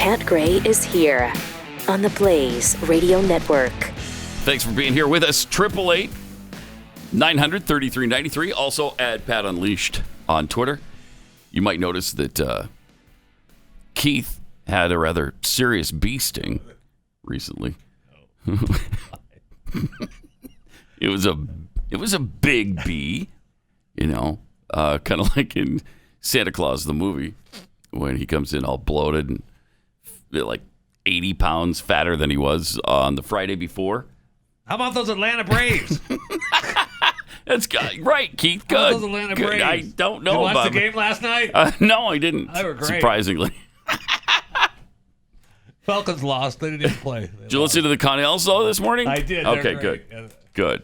Pat Gray is here on the Blaze Radio Network. Thanks for being here with us. 888-900-3393. Also at Pat Unleashed on Twitter. You might notice that Keith had a rather serious bee sting recently. It was a big bee, kind of like in Santa Claus the movie when he comes in all bloated and like 80 pounds fatter than he was on the Friday before. How about those Atlanta Braves? That's good. Right, Keith. Good. How about those Atlanta Braves? I don't know Did you watch about the game last night? No, I didn't. They were great. Surprisingly. Falcons lost. They didn't even play. Did you listen to the Connells, though, this morning? I did. Okay, good. Good.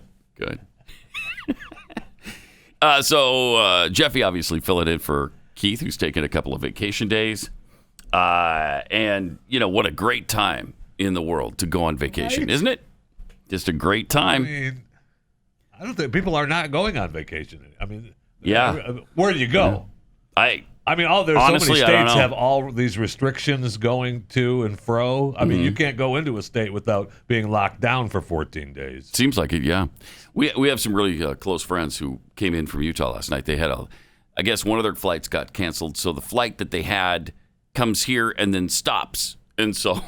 So Jeffy obviously filling in for Keith, who's taking a couple of vacation days. And, what a great time in the world to go on vacation, isn't it? Just a great time. I mean, I don't think people are not going on vacation. I mean, yeah. Where do you go? I mean, there's honestly, so many I don't states know. have all these restrictions going to and fro. I mean, you can't go into a state without being locked down for 14 days. Seems like it, yeah. We have some really close friends who came in from Utah last night. They had I guess one of their flights got canceled, so the flight that they had comes here and then stops. And so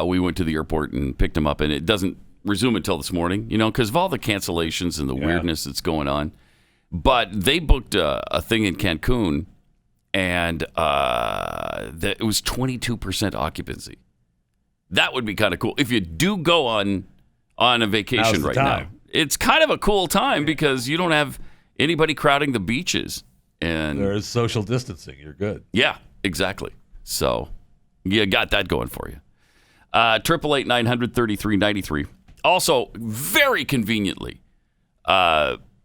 we went to the airport and picked them up, and it doesn't resume until this morning, because of all the cancellations and the weirdness that's going on. But they booked a thing in Cancun, and it was 22% occupancy. That would be kind of cool. If you do go on a vacation right now, it's kind of a cool time because you don't have anybody crowding the beaches. And there is social distancing. You're good. Yeah, exactly. So you got that going for you. 888-900-3393. Also, very conveniently,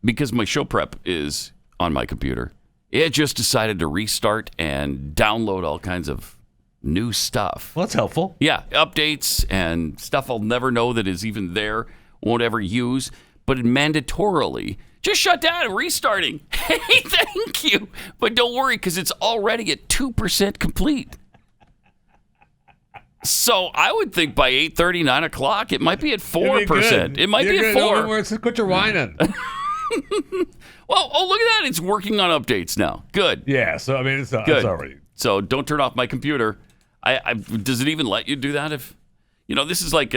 because my show prep is on my computer, it just decided to restart and download all kinds of new stuff. Well, that's helpful. Yeah, updates and stuff I'll never know that is even there, won't ever use, but it mandatorily just shut down and restarting. Hey, thank you. But don't worry, because it's already at 2% complete. So I would think by 8:30, 9 o'clock, it might be at 4%. It might be at 4%. Quit your whining. Well, look at that. It's working on updates now. Good. Yeah, so, I mean, it's already. So don't turn off my computer. Does it even let you do that? If this is like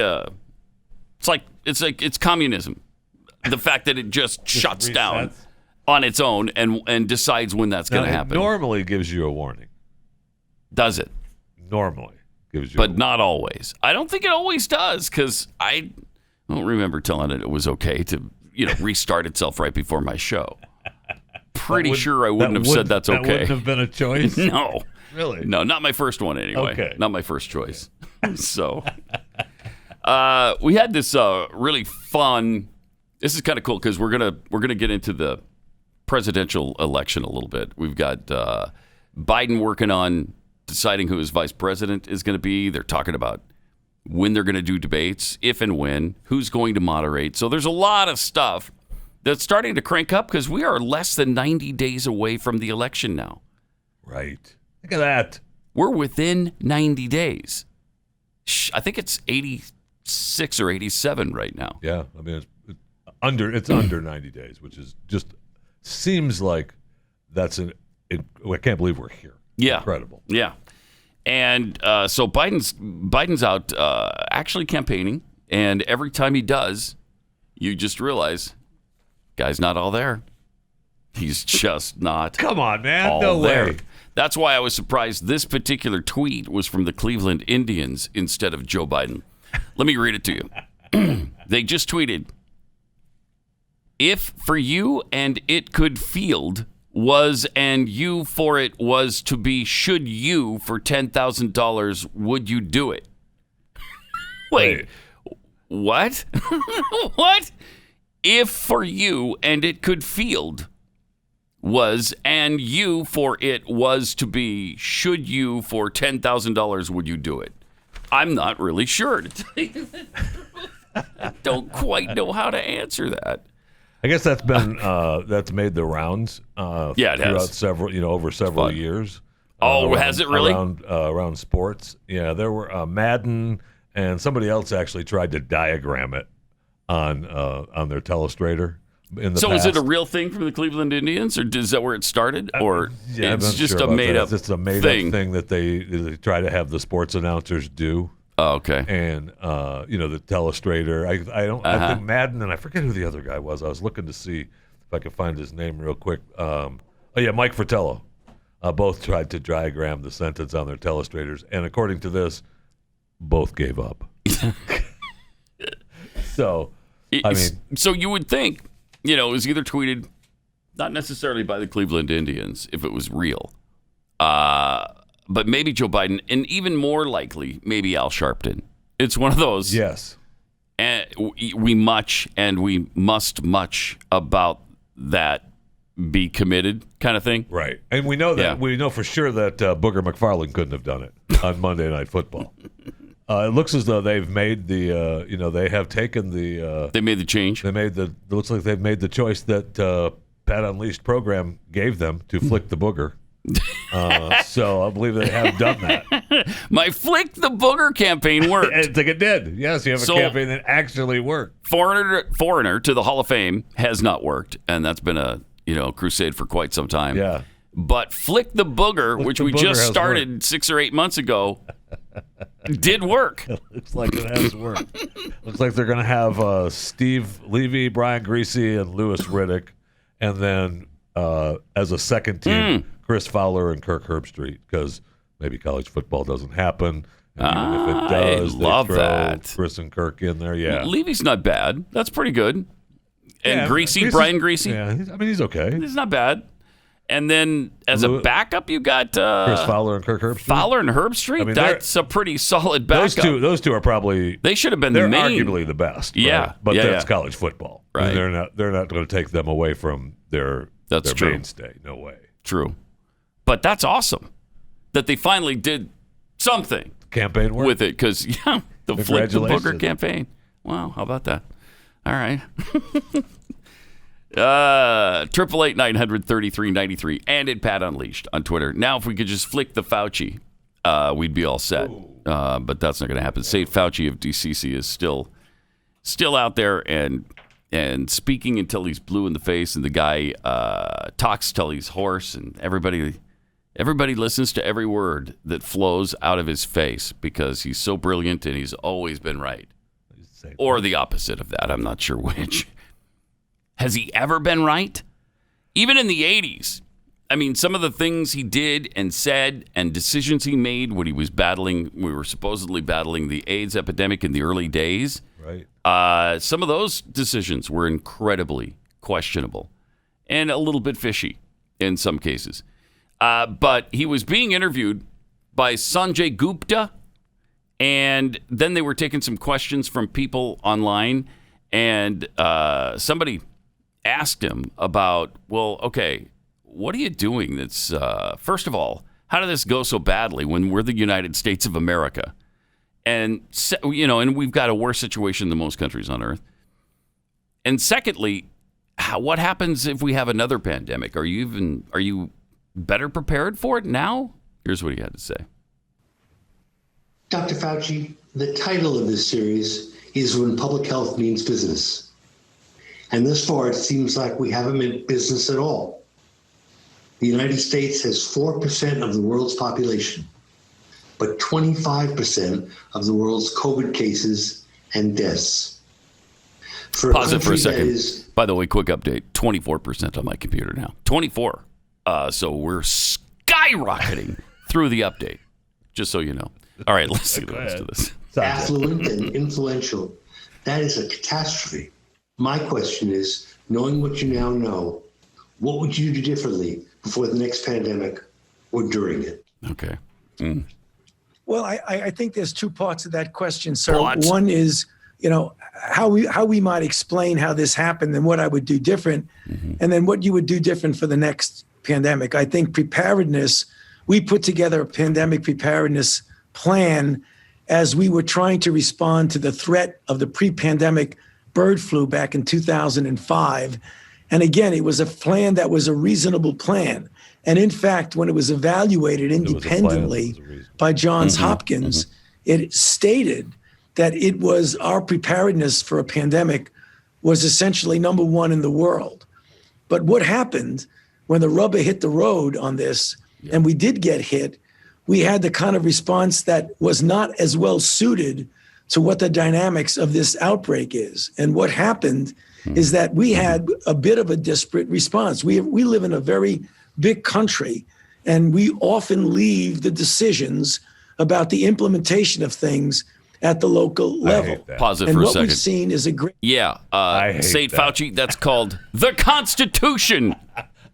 it's communism. The fact that it just shuts down on its own and decides when that's going to happen. It normally gives you a warning. Does it? Normally gives you but not always. I don't think it always does, because I don't remember telling it was okay to restart itself right before my show. Pretty sure I wouldn't have said that's okay. That wouldn't have been a choice? No. Really? No, not my first one anyway. Okay. Not my first choice. So we had this really fun. This is kind of cool because we're gonna get into the presidential election a little bit. We've got Biden working on deciding who his vice president is going to be. They're talking about when they're going to do debates, if and when, who's going to moderate. So there's a lot of stuff that's starting to crank up because we are less than 90 days away from the election now. Right. Look at that. We're within 90 days. I think it's 86 or 87 right now. Yeah, I mean, it's under 90 days, which is just seems like that's I can't believe we're here. Yeah. Incredible. Yeah. And so Biden's out actually campaigning, and every time he does, you just realize, guy's not all there. He's just not. Come on, man. All no there. way. That's why I was surprised this particular tweet was from the Cleveland Indians instead of Joe Biden. Let me read it to you. They just tweeted, "If for you and it could field was and you for it was to be, should you for $10,000, would you do it?" Wait, what? What? If for you and it could field was and you for it was to be, should you for $10,000, would you do it? I'm not really sure, to tell you the truth. I don't quite know how to answer that. I guess that's been that's made the rounds it throughout has. several over several years. Oh, has it really? Around sports. Yeah, there were Madden and somebody else actually tried to diagram it on their telestrator. So is it a real thing from the Cleveland Indians, or is that where it started, or it's just a made-up thing? It's a made-up thing that they try to have the sports announcers do. Oh, okay. And the telestrator. I think Madden, and I forget who the other guy was. I was looking to see if I could find his name real quick. Mike Fratello. Both tried to diagram the sentence on their telestrators, and according to this, both gave up. So you would think, it was either tweeted, not necessarily by the Cleveland Indians, if it was real, but maybe Joe Biden, and even more likely, maybe Al Sharpton. It's one of those. Yes. And we must much about that be committed kind of thing. Right. And we know that we know for sure that Booger McFarland couldn't have done it on Monday Night Football. It looks as though they've made the they have taken the they made the change. It looks like they've made the choice that Pat Unleashed program gave them to flick the booger. So I believe they have done that. My Flick the Booger campaign worked. I think it did. Yes, you have a campaign that actually worked. Foreigner to the Hall of Fame has not worked, and that's been a crusade for quite some time. Yeah. But Flick the Booger, which we just started 6 or 8 months ago, did work. Looks like it has worked. Looks like they're going to have Steve Levy, Brian Greasy, and Louis Riddick, and then as a second team, Chris Fowler and Kirk Herbstreit, because maybe college football doesn't happen. And even if it does, love they throw that. Chris and Kirk in there. Yeah, Levy's not bad. That's pretty good. And Brian Greasy. Yeah, he's okay. He's not bad. And then as a backup, you got Chris Fowler and Kirk Herbstreit. Fowler and Herbstreit. That's a pretty solid backup. Those two are probably they should have been the main. Arguably the best. Yeah, right? But that's college football. Right. And they're not going to take them away from their mainstay. No way. True. But that's awesome that they finally did something campaign work with it, because the Flick the Booger campaign. Wow, how about that? All right. 888-900-3393 and at Pat Unleashed on Twitter. Now, if we could just flick the Fauci, we'd be all set. But that's not going to happen. Say Fauci of DCC is still out there and speaking until he's blue in the face, and the guy talks till he's hoarse, and everybody listens to every word that flows out of his face because he's so brilliant and he's always been right. Or the opposite of that. I'm not sure which. Has he ever been right? Even in the 80s. I mean, some of the things he did and said and decisions he made when we were supposedly battling the AIDS epidemic in the early days. Right. Some of those decisions were incredibly questionable and a little bit fishy in some cases. But he was being interviewed by Sanjay Gupta, and then they were taking some questions from people online, and somebody asked him about, well, okay, what are you doing that's, first of all, how did this go so badly when we're the United States of America? And, and we've got a worse situation than most countries on earth. And secondly, what happens if we have another pandemic? Are you better prepared for it now? Here's what he had to say. Dr. Fauci, the title of this series is When Public Health Means Business. And thus far, it seems like we haven't meant business at all. The United States has 4% of the world's population, but 25% of the world's COVID cases and deaths. Pause it for a second. By the way, quick update, 24% on my computer now. 24. So we're skyrocketing through the update, just so you know. All right, let's see the rest of this. Affluent and influential. That is a catastrophe. My question is, knowing what you now know, what would you do differently before the next pandemic or during it? Okay. Well, I think there's two parts of that question, sir. One is, how we might explain how this happened and what I would do different, and then what you would do different for the next pandemic. I think preparedness, we put together a pandemic preparedness plan as we were trying to respond to the threat of the pre-pandemic bird flu back in 2005. And again, it was a plan that was a reasonable plan. And in fact, when it was evaluated independently by Johns Hopkins, it stated that it was our preparedness for a pandemic was essentially number one in the world. But what happened when the rubber hit the road on this, and we did get hit, we had the kind of response that was not as well suited to what the dynamics of this outbreak is. And what happened is that we had a bit of a disparate response. We live in a very big country, and we often leave the decisions about the implementation of things at the local level. Pause it and for a what second. we've seen is a great... Yeah, St. Fauci, that's called the Constitution.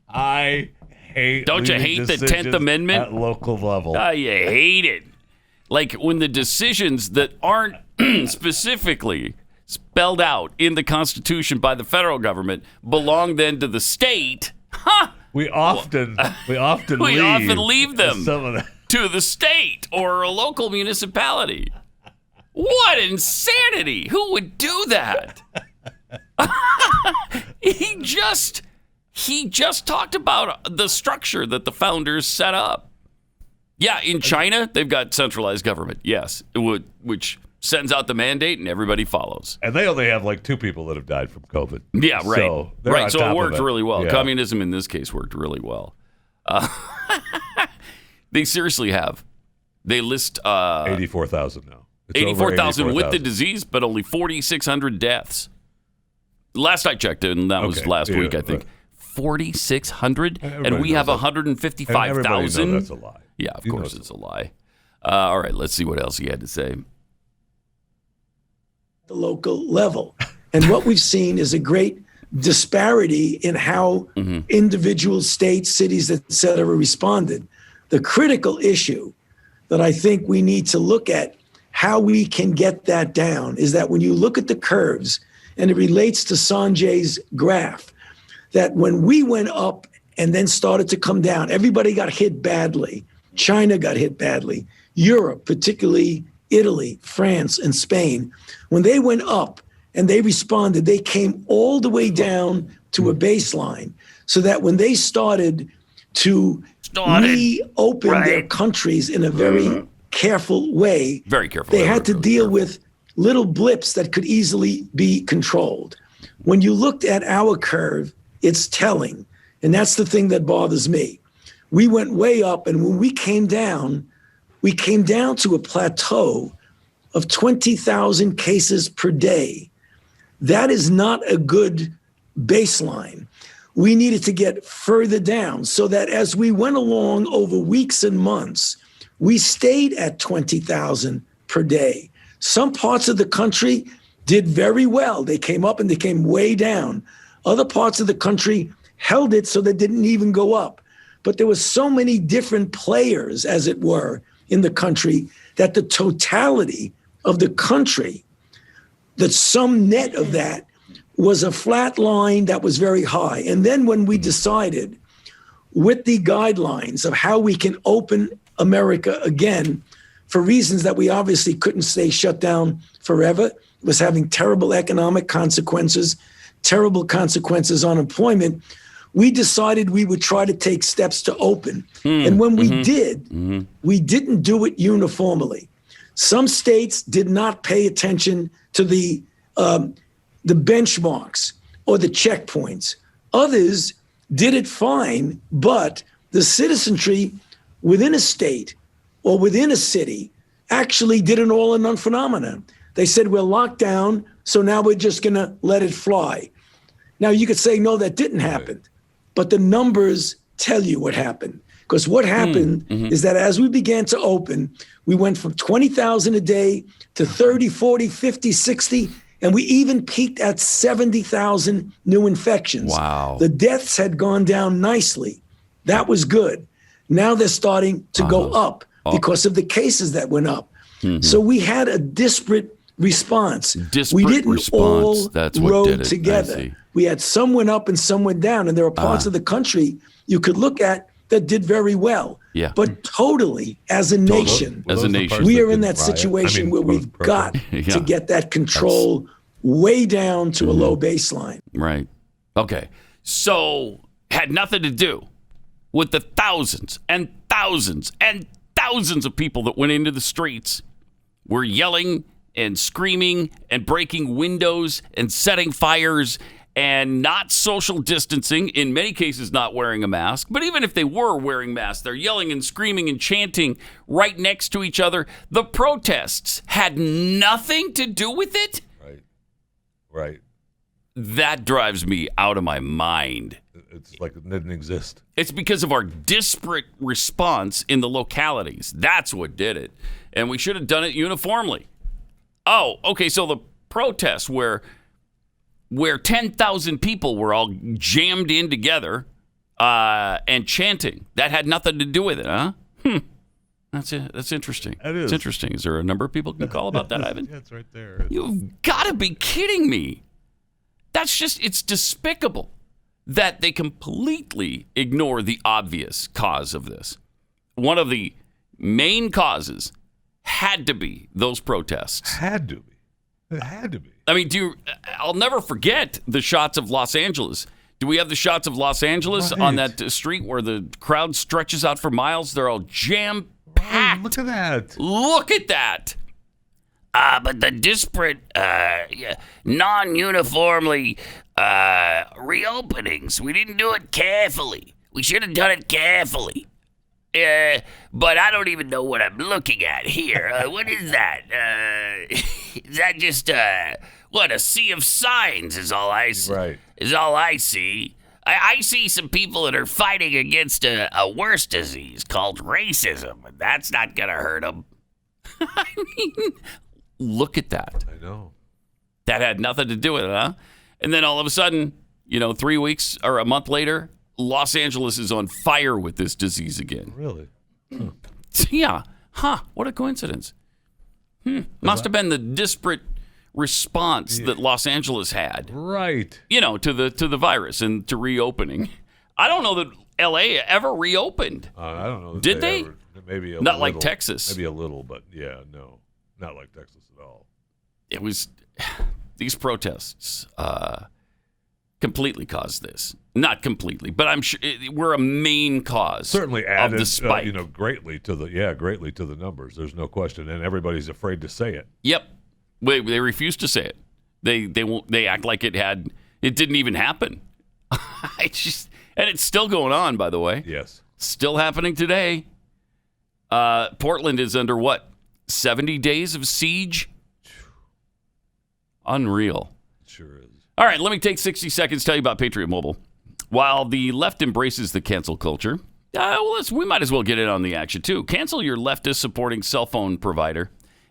I hate. Don't you hate the 10th Amendment? At local level. You hate it. Like when the decisions that aren't specifically spelled out in the Constitution by the federal government belong then to the state. We often leave them to the state or a local municipality. What insanity! Who would do that? He just talked about the structure that the founders set up. Yeah, in China, they've got centralized government, yes, which sends out the mandate and everybody follows. And they only have like 2 people that have died from COVID. Yeah, right. So it worked really well. Yeah. Communism in this case worked really well. They seriously have. They list 84,000 now. 84,000 with the disease, but only 4,600 deaths. Last I checked, and that was last week, I think. 4,600? And we have 155,000? That's a lie. Yeah, of course it's a lie. All right, let's see what else he had to say. The local level. And what we've seen is a great disparity in how individual states, cities, et cetera, responded. The critical issue that I think we need to look at how we can get that down is that when you look at the curves, and it relates to Sanjay's graph, that when we went up and then started to come down, everybody got hit badly. China got hit badly. Europe, particularly Italy, France, and Spain, when they went up and they responded, they came all the way down to a baseline so that when they started to reopen their countries in a very careful way, they had to deal with little blips that could easily be controlled. When you looked at our curve, it's telling. And that's the thing that bothers me. We went way up, and when we came down to a plateau of 20,000 cases per day. That is not a good baseline. We needed to get further down so that as we went along over weeks and months, we stayed at 20,000 per day. Some parts of the country did very well. They came up and they came way down. Other parts of the country held it so they didn't even go up. But there were so many different players, as it were, in the country that the totality of the country, the sum net of that was a flat line that was very high. And then when we decided with the guidelines of how we can open America again, for reasons that we obviously couldn't stay shut down forever, it was having terrible economic consequences, terrible consequences on employment, we decided we would try to take steps to open. And when we did, we didn't do it uniformly. Some states did not pay attention to the benchmarks or the checkpoints. Others did it fine, but the citizenry within a state or within a city actually did an all or none phenomenon. They said, we're locked down, so now we're just going to let it fly. Now, you could say, no, that didn't happen. But the numbers tell you what happened. Because what happened is that as we began to open, we went from 20,000 a day to 30, 40, 50, 60, and we even peaked at 70,000 new infections. Wow. The deaths had gone down nicely. That was good. Now they're starting to go up because of the cases that went up. So we had a disparate response. We didn't all row together. We had some went up and some went down, and there are parts of the country you could look at that did very well. Yeah. But totally, as a nation, we are in that situation where we've got to get that control way down to a low baseline. Right. Okay. So had nothing to do with the thousands and thousands and thousands of people that went into the streets, were yelling and screaming and breaking windows and setting fires and not social distancing, in many cases not wearing a mask. But even if they were wearing masks, they're yelling and screaming and chanting right next to each other. The protests had nothing to do with it. Right. That drives me out of my mind. It's like it didn't exist. It's because of our disparate response in the localities. That's what did it. And we should have done it uniformly. Oh, okay, so the protests where 10,000 people were all jammed in together and chanting, that had nothing to do with it, huh? That's interesting. It is. It's interesting. Is there a number of people can call about that, Ivan? Yeah, it's right there. You've got to be kidding me. It's despicable that they completely ignore the obvious cause of this. One of the main causes had to be those protests. Had to be. It had to be. I mean, I'll never forget the shots of Los Angeles. Do we have the shots of Los Angeles on that street where the crowd stretches out for miles? They're all jam-packed. Oh, look at that. Look at that. But the disparate, non-uniformly reopenings, we didn't do it carefully. We should have done it carefully. But I don't even know what I'm looking at here. What is that? Is that just a sea of signs is all I see. Right. Is all I see. I see some people that are fighting against a worse disease called racism, and that's not going to hurt them. I mean, look at that. I know. That had nothing to do with it, huh? And then all of a sudden, 3 weeks or a month later, Los Angeles is on fire with this disease again. Really? Huh. Yeah. Huh. What a coincidence. Must have been the disparate response that Los Angeles had. Right. To the virus and to reopening. I don't know that L.A. ever reopened. I don't know. Did they? Maybe a Not little. like Texas. Maybe a little, but yeah, no. Not like Texas at all. It was these protests completely caused this. Not completely, but I'm sure we're a main cause. Certainly added, of the spike. Greatly to the numbers. There's no question, and everybody's afraid to say it. Yep, they refuse to say it. They won't. They act like it didn't even happen. And it's still going on, by the way. Yes, still happening today. Portland is under 70 days of siege. Unreal. It sure is. All right, let me take 60 seconds to tell you about Patriot Mobile. While the left embraces the cancel culture, we might as well get in on the action, too. Cancel your leftist-supporting cell phone provider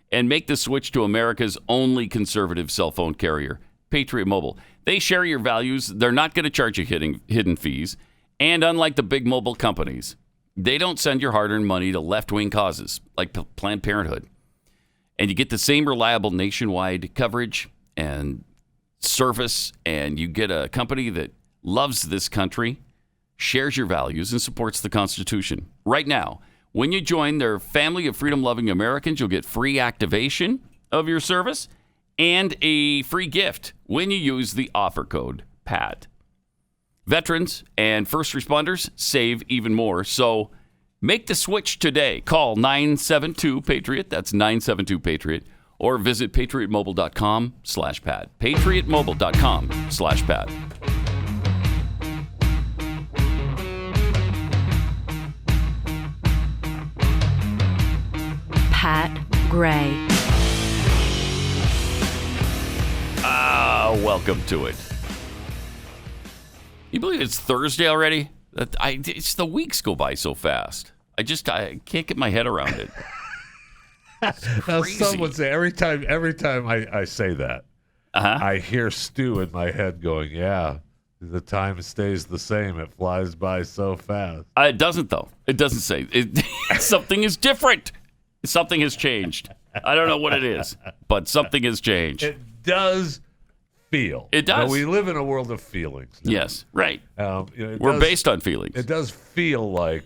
and make the switch to America's only conservative cell phone carrier, Patriot Mobile. They share your values. They're not going to charge you hidden fees. And unlike the big mobile companies, they don't send your hard-earned money to left-wing causes like Planned Parenthood. And you get the same reliable nationwide coverage and service, and you get a company that loves this country, shares your values, and supports the Constitution. Right now, when you join their family of freedom-loving Americans, you'll get free activation of your service and a free gift when you use the offer code PAT. Veterans and first responders save even more, so make the switch today. Call 972-PATRIOT, that's 972-PATRIOT, or visit patriotmobile.com/Pat. patriotmobile.com/Pat. Pat Gray. Welcome to it. You believe it's Thursday already? It's the weeks go by so fast. I can't get my head around it. Now, some would say every time I say that, I hear Stu in my head going, "Yeah, the time stays the same. It flies by so fast." It doesn't, though. It doesn't say. Something is different. Something has changed. I don't know what it is, but something has changed. It does feel. It does. Now, we live in a world of feelings. Yes, right. We're based on feelings. It does feel like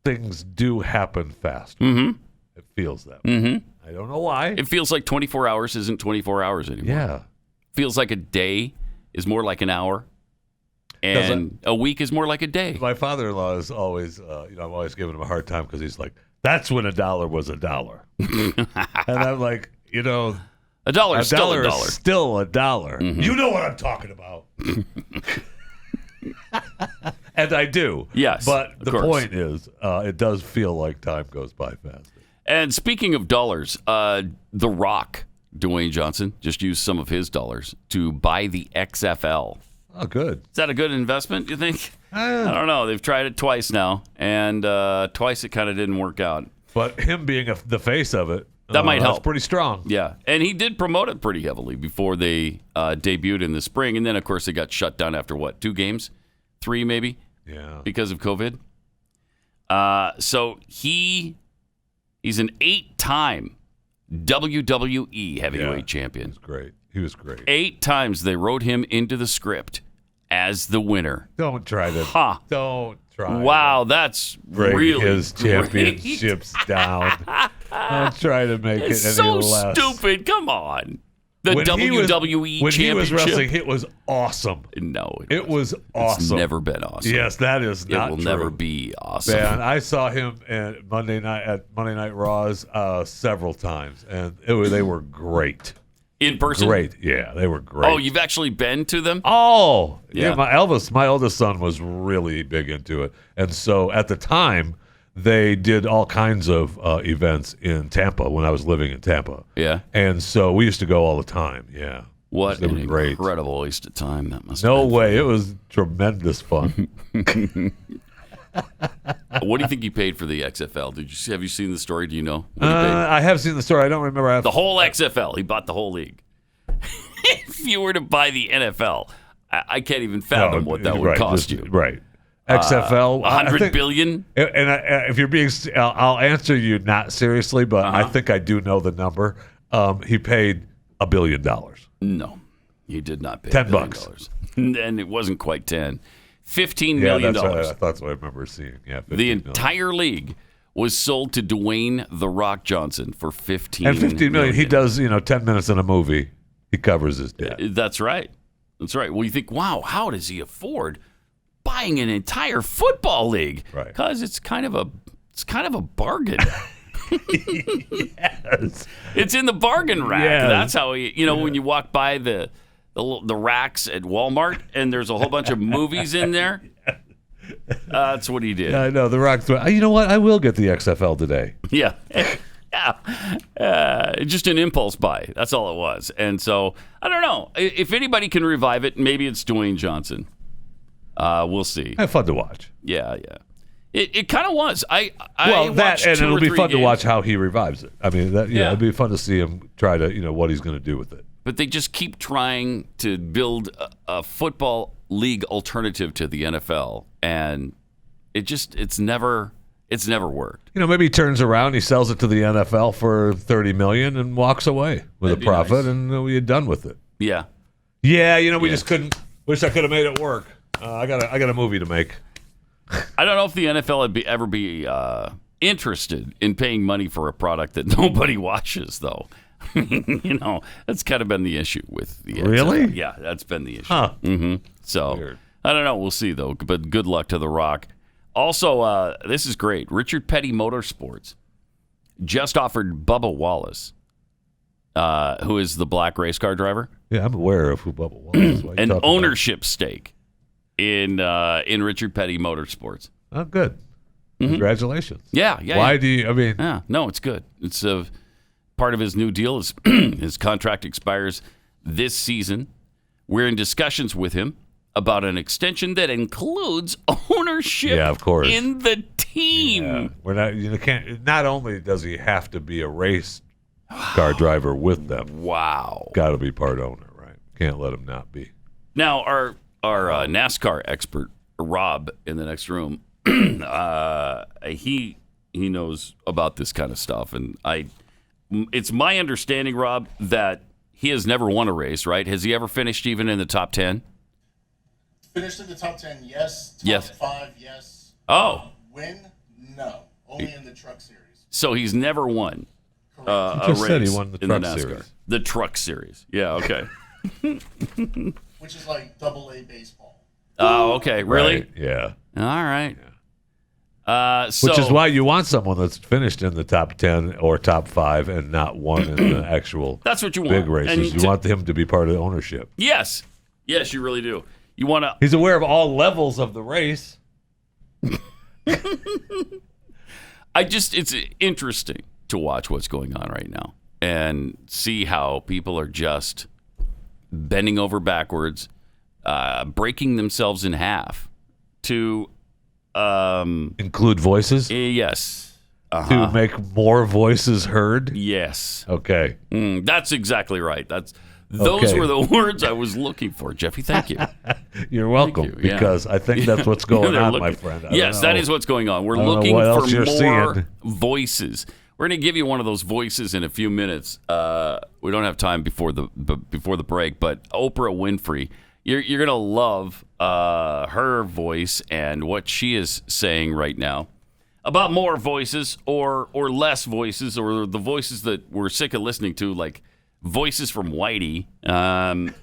things do happen fast. Mm-hmm. It feels that way. Mm-hmm. I don't know why. It feels like 24 hours isn't 24 hours anymore. Yeah. Feels like a day is more like an hour. And a week is more like a day. My father-in-law is always, I'm always giving him a hard time because he's like, that's when $1 was $1. And I'm like, a dollar is still $1. Is still $1. Mm-hmm. You know what I'm talking about. And I do. Yes. But the point is, it does feel like time goes by fast. And speaking of dollars, The Rock, Dwayne Johnson, just used some of his dollars to buy the XFL. Oh, good. Is that a good investment, you think? I don't know. They've tried it twice now, and twice it kind of didn't work out. But him being the face of it, that might help. That's pretty strong. Yeah, and he did promote it pretty heavily before they debuted in the spring, and then, of course, they got shut down after, 2 games? 3, maybe? Yeah. Because of COVID. So he's an 8-time WWE heavyweight champion. He was great. 8 times they wrote him into the script as the winner. Don't try to. Don't try. Wow, that's break really his championships down. Don't try to make it's it any so less. Stupid. Come on. The when WWE championship. When he was wrestling, it was awesome. No, it was awesome. It's never been awesome. Yes, that is not true. It will never be awesome. Man, I saw him at Monday Night Raws several times, and they were great. In person? Great, yeah, they were great. Oh, you've actually been to them? Oh, yeah. My oldest son was really big into it, and so at the time, they did all kinds of events in Tampa when I was living in Tampa. Yeah, and so we used to go all the time. Yeah, what an incredible waste of time that must. No way, it was tremendous fun. What do you think he paid for the XFL? Have you seen the story? Do you know? I have seen the story. I don't remember. The whole XFL. He bought the whole league. If you were to buy the NFL, I can't even fathom what that would cost you. Right. XFL, $100 billion. And if you're being, I'll answer you not seriously, but I think I do know the number. He paid $1 billion. No, he did not pay $10. And it wasn't quite 10. $15 million. That's what I remember seeing. Yeah, the entire league was sold to Dwayne "The Rock" Johnson for $15 million. He does, 10 minutes in a movie. He covers his debt. That's right. That's right. Well, you think, wow, how does he afford buying an entire football league? Right. Because it's kind of a bargain. Yes. It's in the bargain rack. Yes. That's how when you walk by the racks at Walmart and there's a whole bunch of movies in there. That's what he did. Yeah, I know. The Rock's. You know what? I will get the XFL today. Yeah. Just an impulse buy. That's all it was. And so, I don't know. If anybody can revive it, maybe it's Dwayne Johnson. We'll see. Have fun to watch. Yeah. It kind of was. I that, and it'll be fun to watch how he revives it. I mean, it'd be fun to see him try to, what he's going to do with it. But they just keep trying to build a football league alternative to the NFL, and it's never worked. Maybe he turns around, he sells it to the NFL for $30 million, and walks away with a profit, and we're done with it. Yeah. Yeah, we just couldn't. Wish I could have made it work. I got a movie to make. I don't know if the NFL would ever be interested in paying money for a product that nobody watches, though. That's kind of been the issue with the NFL. Really? Yeah, that's been the issue. Huh. Mm-hmm. So, weird. I don't know. We'll see, though. But good luck to The Rock. Also, this is great. Richard Petty Motorsports just offered Bubba Wallace, who is the black race car driver. Yeah, I'm aware of who Bubba Wallace is. An ownership stake in Richard Petty Motorsports. Oh, good. Mm-hmm. Congratulations. Yeah. Why do you, Yeah, no, it's good. It's part of his new deal. His contract expires this season. We're in discussions with him about an extension that includes ownership of course. In the team. Yeah. We're not, not only does he have to be a race car driver with them. Wow. Got to be part owner, right? Can't let him not be. Now, our NASCAR expert, Rob, in the next room, he knows about this kind of stuff. And it's my understanding, Rob, that he has never won a race, right? Has he ever finished even in the top 10? Finished in the top 10, yes. Yes. 5, yes. Oh. Win? No. Only in the truck series. So he's never won a race said he won the in truck the NASCAR. series. The truck series. Yeah, okay. Which is like AA baseball. Oh, okay. Really? Right, yeah. All right. Which is why you want someone that's finished in the top 10 or top 5 and not won in the actual that's what you want. big races. And You want him to be part of the ownership. Yes. Yes, you really do. You want to. He's aware of all levels of the race. It's interesting to watch what's going on right now and see how people are just bending over backwards, breaking themselves in half to include voices? Yes. To make more voices heard? Yes. Okay. That's exactly right. Those were the words I was looking for, Jeffy. Thank you. You're welcome, Thank you, yeah. because I think that's what's going on, my friend. Yes, that is what's going on. We're looking for more voices. We're going to give you one of those voices in a few minutes. We don't have time before the break, but Oprah Winfrey, you're going to love her voice and what she is saying right now about more voices or less voices, or the voices that we're sick of listening to, like voices from Whitey. I'm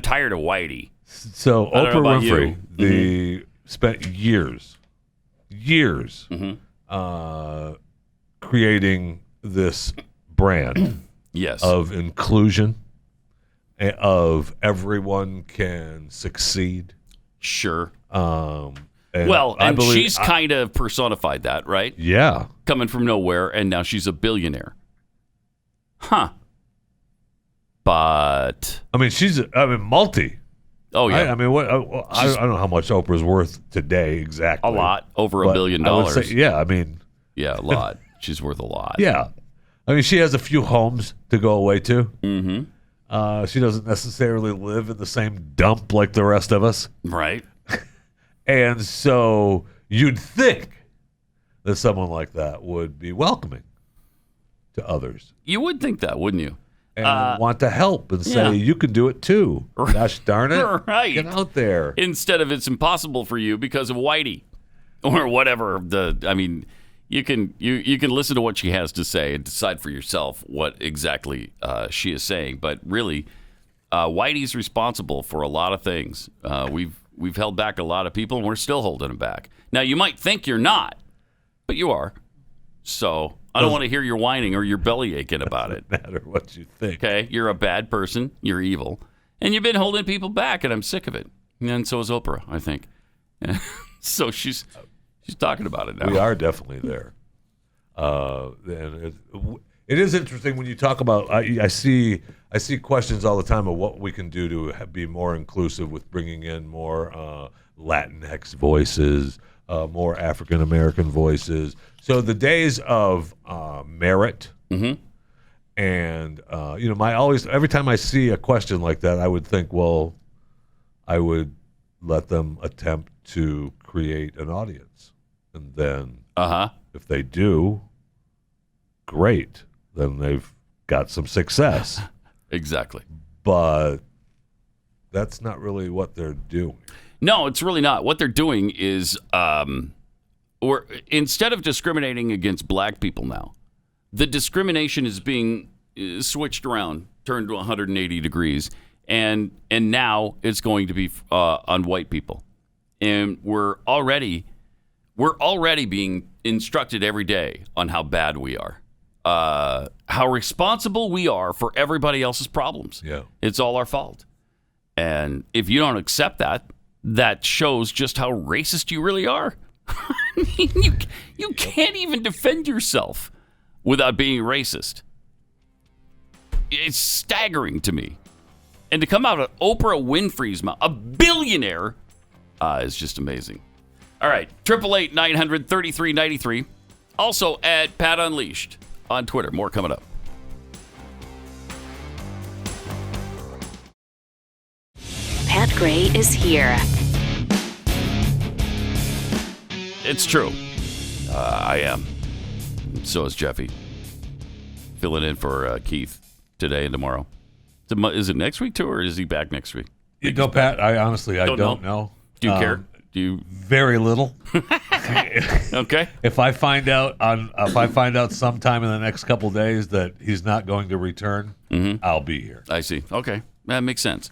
tired of Whitey. So Oprah Winfrey, spent years creating this brand of inclusion, of everyone can succeed. Sure. And she's kind of personified that, right? Yeah. Coming from nowhere, and now she's a billionaire. Huh. But I mean, she's multi. Oh yeah. I don't know how much Oprah's worth today exactly. A lot, over $1 billion. I would say, yeah, a lot. She's worth a lot. Yeah, I mean, she has a few homes to go away to. Mm-hmm. She doesn't necessarily live in the same dump like the rest of us, right? And so you'd think that someone like that would be welcoming to others. You would think that, wouldn't you? And want to help and say, you can do it too. Gosh darn it. Right. Get out there. Instead of it's impossible for you because of Whitey or whatever. You can listen to what she has to say and decide for yourself what exactly she is saying. But really, Whitey's responsible for a lot of things. We've held back a lot of people, and we're still holding them back. Now, you might think you're not, but you are. So I don't want to hear your whining or your belly aching about it. Doesn't matter what you think. Okay, you're a bad person. You're evil, and you've been holding people back, and I'm sick of it. And so is Oprah, I think. So she's talking about it now. We are definitely there. And it is interesting when you talk about. I see questions all the time of what we can do to be more inclusive with bringing in more Latinx voices, more African American voices. So the days of merit, and every time I see a question like that, I would think, well, I would let them attempt to create an audience, and then if they do, great, then they've got some success. Exactly. But that's not really what they're doing. No, it's really not. What they're doing is, or instead of discriminating against black people now, the discrimination is being switched around, turned to 180 degrees, and now it's going to be on white people. And we're already being instructed every day on how bad we are, how responsible we are for everybody else's problems. Yeah, it's all our fault. And if you don't accept that, that shows just how racist you really are. I mean, you can't even defend yourself without being racist. It's staggering to me. And to come out of Oprah Winfrey's mouth, a billionaire, is just amazing. All right, 888-900-3393. Also at Pat Unleashed on Twitter. More coming up. Pat Gray is here. It's true. I am. So is Jeffy. Filling in for Keith today and tomorrow. Is it next week too, or is he back next week? You know, Pat, I honestly don't know. Do you care? Do you? Very little. Okay. If I find out sometime in the next couple of days that he's not going to return, I'll be here. I see. Okay, that makes sense.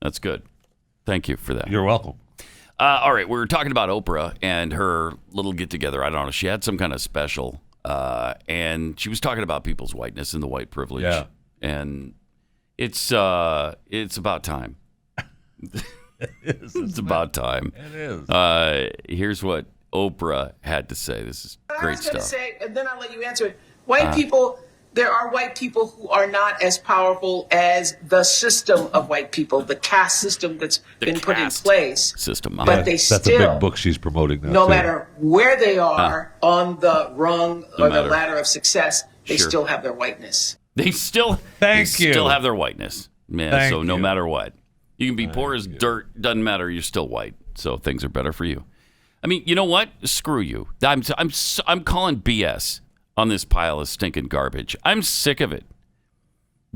That's good. Thank you for that. You're welcome. All right, we were talking about Oprah and her little get-together. I don't know. She had some kind of special, and she was talking about people's whiteness and the white privilege. Yeah. And it's about time. It's about time. It is. Here's what Oprah had to say. This is great stuff. I was going to say, and then I'll let you answer it. White people, there are white people who are not as powerful as the system of white people, the caste system that's been put in place. System. But they That's still, a big book she's promoting now, no too. matter where they are on the rung or the matter. ladder of success, they Sure. still have their whiteness. They still still have their whiteness. Man, Thank so no you. matter what. You can be poor as dirt, doesn't matter, you're still white. So things are better for you. I mean, you know what? Screw you. I'm calling BS on this pile of stinking garbage. I'm sick of it.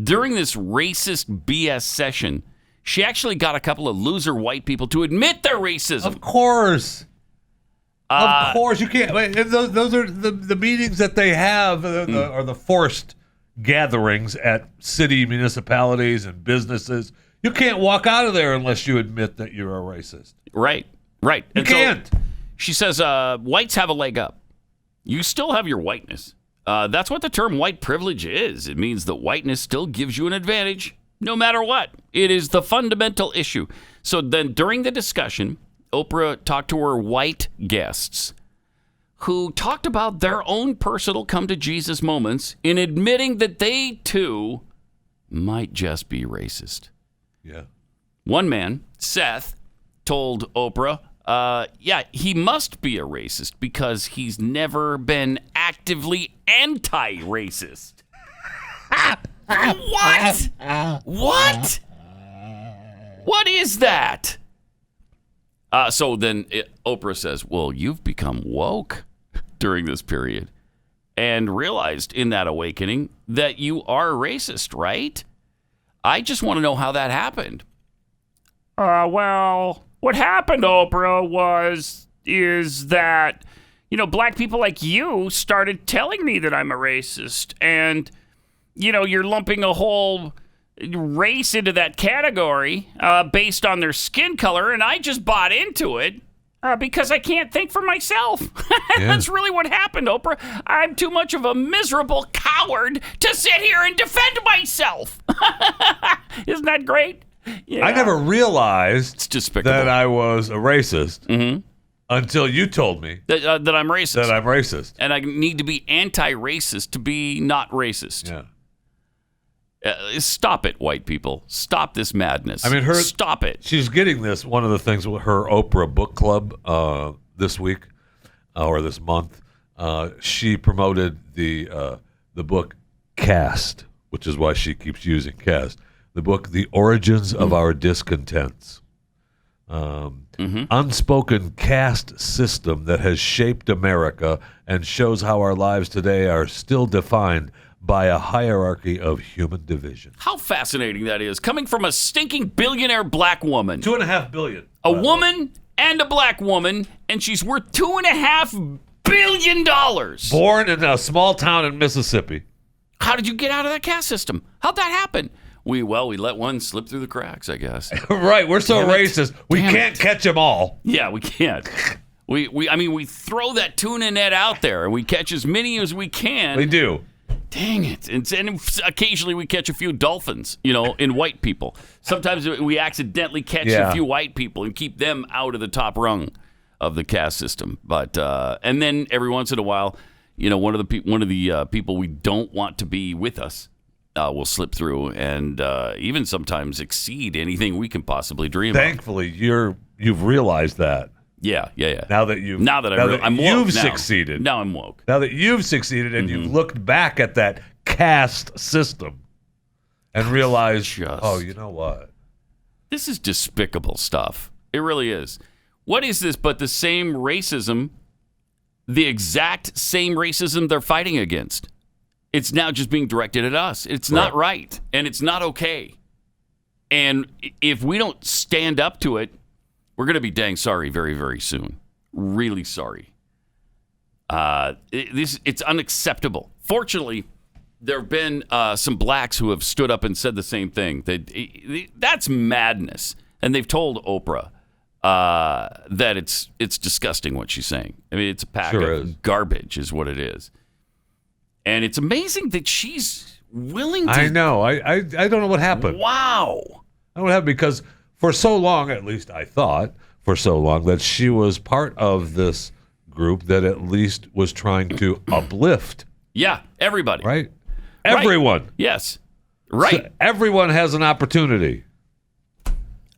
During this racist BS session, she actually got a couple of loser white people to admit their racism. Of course. Of course. You can't. And those are the meetings that they have are the forced gatherings at city municipalities and businesses. You can't walk out of there unless you admit that you're a racist. Right. You can't. So she says whites have a leg up. You still have your whiteness. That's what the term white privilege is. It means that whiteness still gives you an advantage no matter what. It is the fundamental issue. So then during the discussion, Oprah talked to her white guests who talked about their own personal come-to-Jesus moments in admitting that they, too, might just be racist. Yeah. One man, Seth, told Oprah, he must be a racist because he's never been actively anti-racist. What? What? What is that? So then Oprah says, well, you've become woke during this period and realized in that awakening that you are racist, right? I just want to know how that happened. Well, what happened, Oprah, is that, black people like you started telling me that I'm a racist. And, you're lumping a whole race into that category based on their skin color. And I just bought into it because I can't think for myself. That's really what happened, Oprah. I'm too much of a miserable coward to sit here and defend myself. Isn't that great? Yeah. I never realized It's despicable. that I was a racist until you told me that I'm racist. that I'm racist. And I need to be anti-racist to be not racist. Yeah. Stop it, white people. Stop this madness. I mean, Stop it. She's getting this. One of the things with her Oprah book club this week or this month, she promoted the book Caste, which is why she keeps using Caste. The book, The Origins of Our Discontents. Unspoken caste system that has shaped America and shows how our lives today are still defined by a hierarchy of human division. How fascinating that is. Coming from a stinking billionaire black woman. $2.5 billion. A woman and a black woman, and she's worth $2.5 billion. Born in a small town in Mississippi. How did you get out of that caste system? How'd that happen? We let one slip through the cracks, I guess. Right, we're so racist. We Damn can't catch them all. Yeah, we can't. We throw that tuna net out there, and we catch as many as we can. We do. Dang it. And occasionally we catch a few dolphins, in white people. Sometimes we accidentally catch a few white people and keep them out of the top rung of the caste system. But and then every once in a while, one of the people we don't want to be with us will slip through and even sometimes exceed anything we can possibly dream Thankfully, you've realized that. Yeah. Now that I'm woke you've now. succeeded. Now I'm woke. Now that you've succeeded and you've looked back at that caste system and realized, oh, you know what? This is despicable stuff. It really is. What is this but the same racism, the exact same racism they're fighting against? It's now just being directed at us. It's not right, and it's not okay. And if we don't stand up to it, we're going to be dang sorry very, very soon. Really sorry. It's unacceptable. Fortunately, there have been some blacks who have stood up and said the same thing. That's madness. and they've told Oprah that it's disgusting what she's saying. I mean, it's a pack of garbage is what it is. And it's amazing that she's willing to... I know. I don't know what happened. Wow. I don't know what happened because for so long, at least I thought, for so long, that she was part of this group that at least was trying to uplift. Yeah, everybody. Right? Everyone. Right. Yes. Right. So everyone has an opportunity.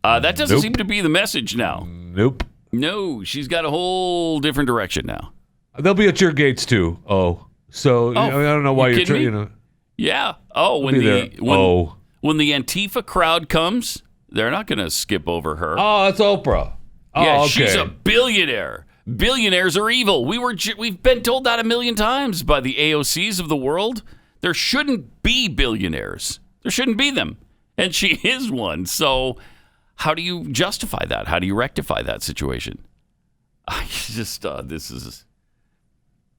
That doesn't seem to be the message now. Nope. No, she's got a whole different direction now. They'll be at your gates too. So I don't know why you're trying. Yeah. When the Antifa crowd comes, they're not going to skip over her. Oh, that's Oprah. Yeah, okay. She's a billionaire. Billionaires are evil. We've been told that a million times by the AOCs of the world. There shouldn't be billionaires. There shouldn't be them, and she is one. So, how do you justify that? How do you rectify that situation? I just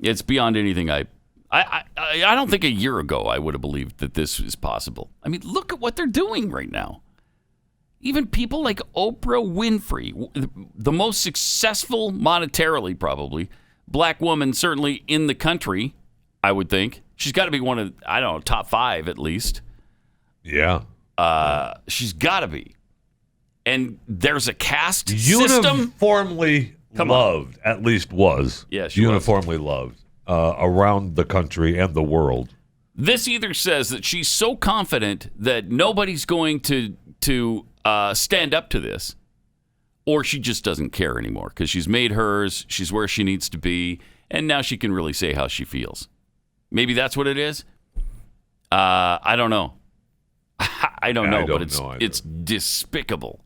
it's beyond anything I don't think a year ago I would have believed that this is possible. I mean, look at what they're doing right now. Even people like Oprah Winfrey, the most successful monetarily probably black woman certainly in the country, I would think. She's got to be one of, I don't know, top 5 at least. Yeah. She's got to be. And there's a caste system. Uniformly loved, at least was. Yeah, she uniformly loved around the country and the world. This either says that she's so confident that nobody's going to stand up to this, or she just doesn't care anymore because she's made hers, she's where she needs to be, and now she can really say how she feels. Maybe that's what it is. I don't know. I don't know, but it's despicable.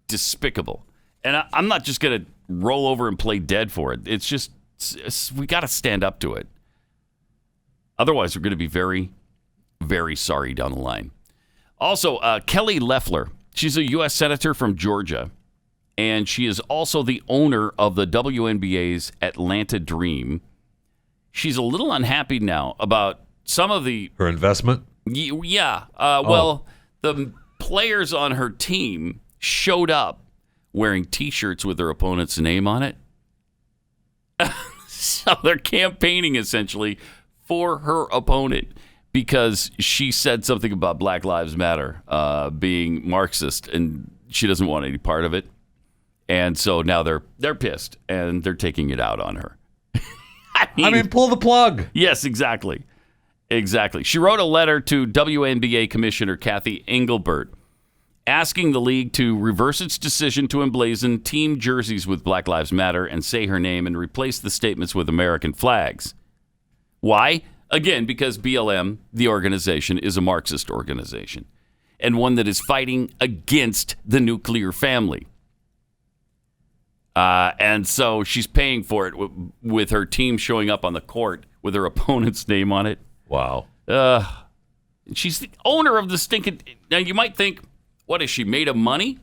Despicable. And I'm not just going to roll over and play dead for it. It's just, we got to stand up to it. Otherwise, we're going to be very, very sorry down the line. Also, Kelly Loeffler, she's a U.S. Senator from Georgia, and she is also the owner of the WNBA's Atlanta Dream. She's a little unhappy now about some of her investment? Yeah. Well, the players on her team showed up wearing T-shirts with their opponent's name on it. So they're campaigning essentially for her opponent because she said something about Black Lives Matter being Marxist, and she doesn't want any part of it. And so now they're pissed, and they're taking it out on her. I mean, pull the plug. Yes, exactly. Exactly. She wrote a letter to WNBA Commissioner Kathy Engelbert asking the league to reverse its decision to emblazon team jerseys with Black Lives Matter and say her name and replace the statements with American flags. Why? Again, because BLM, the organization, is a Marxist organization and one that is fighting against the nuclear family. And so she's paying for it with her team showing up on the court with her opponent's name on it. Wow. She's the owner of the stinking... Now, you might think, what, is she made of money?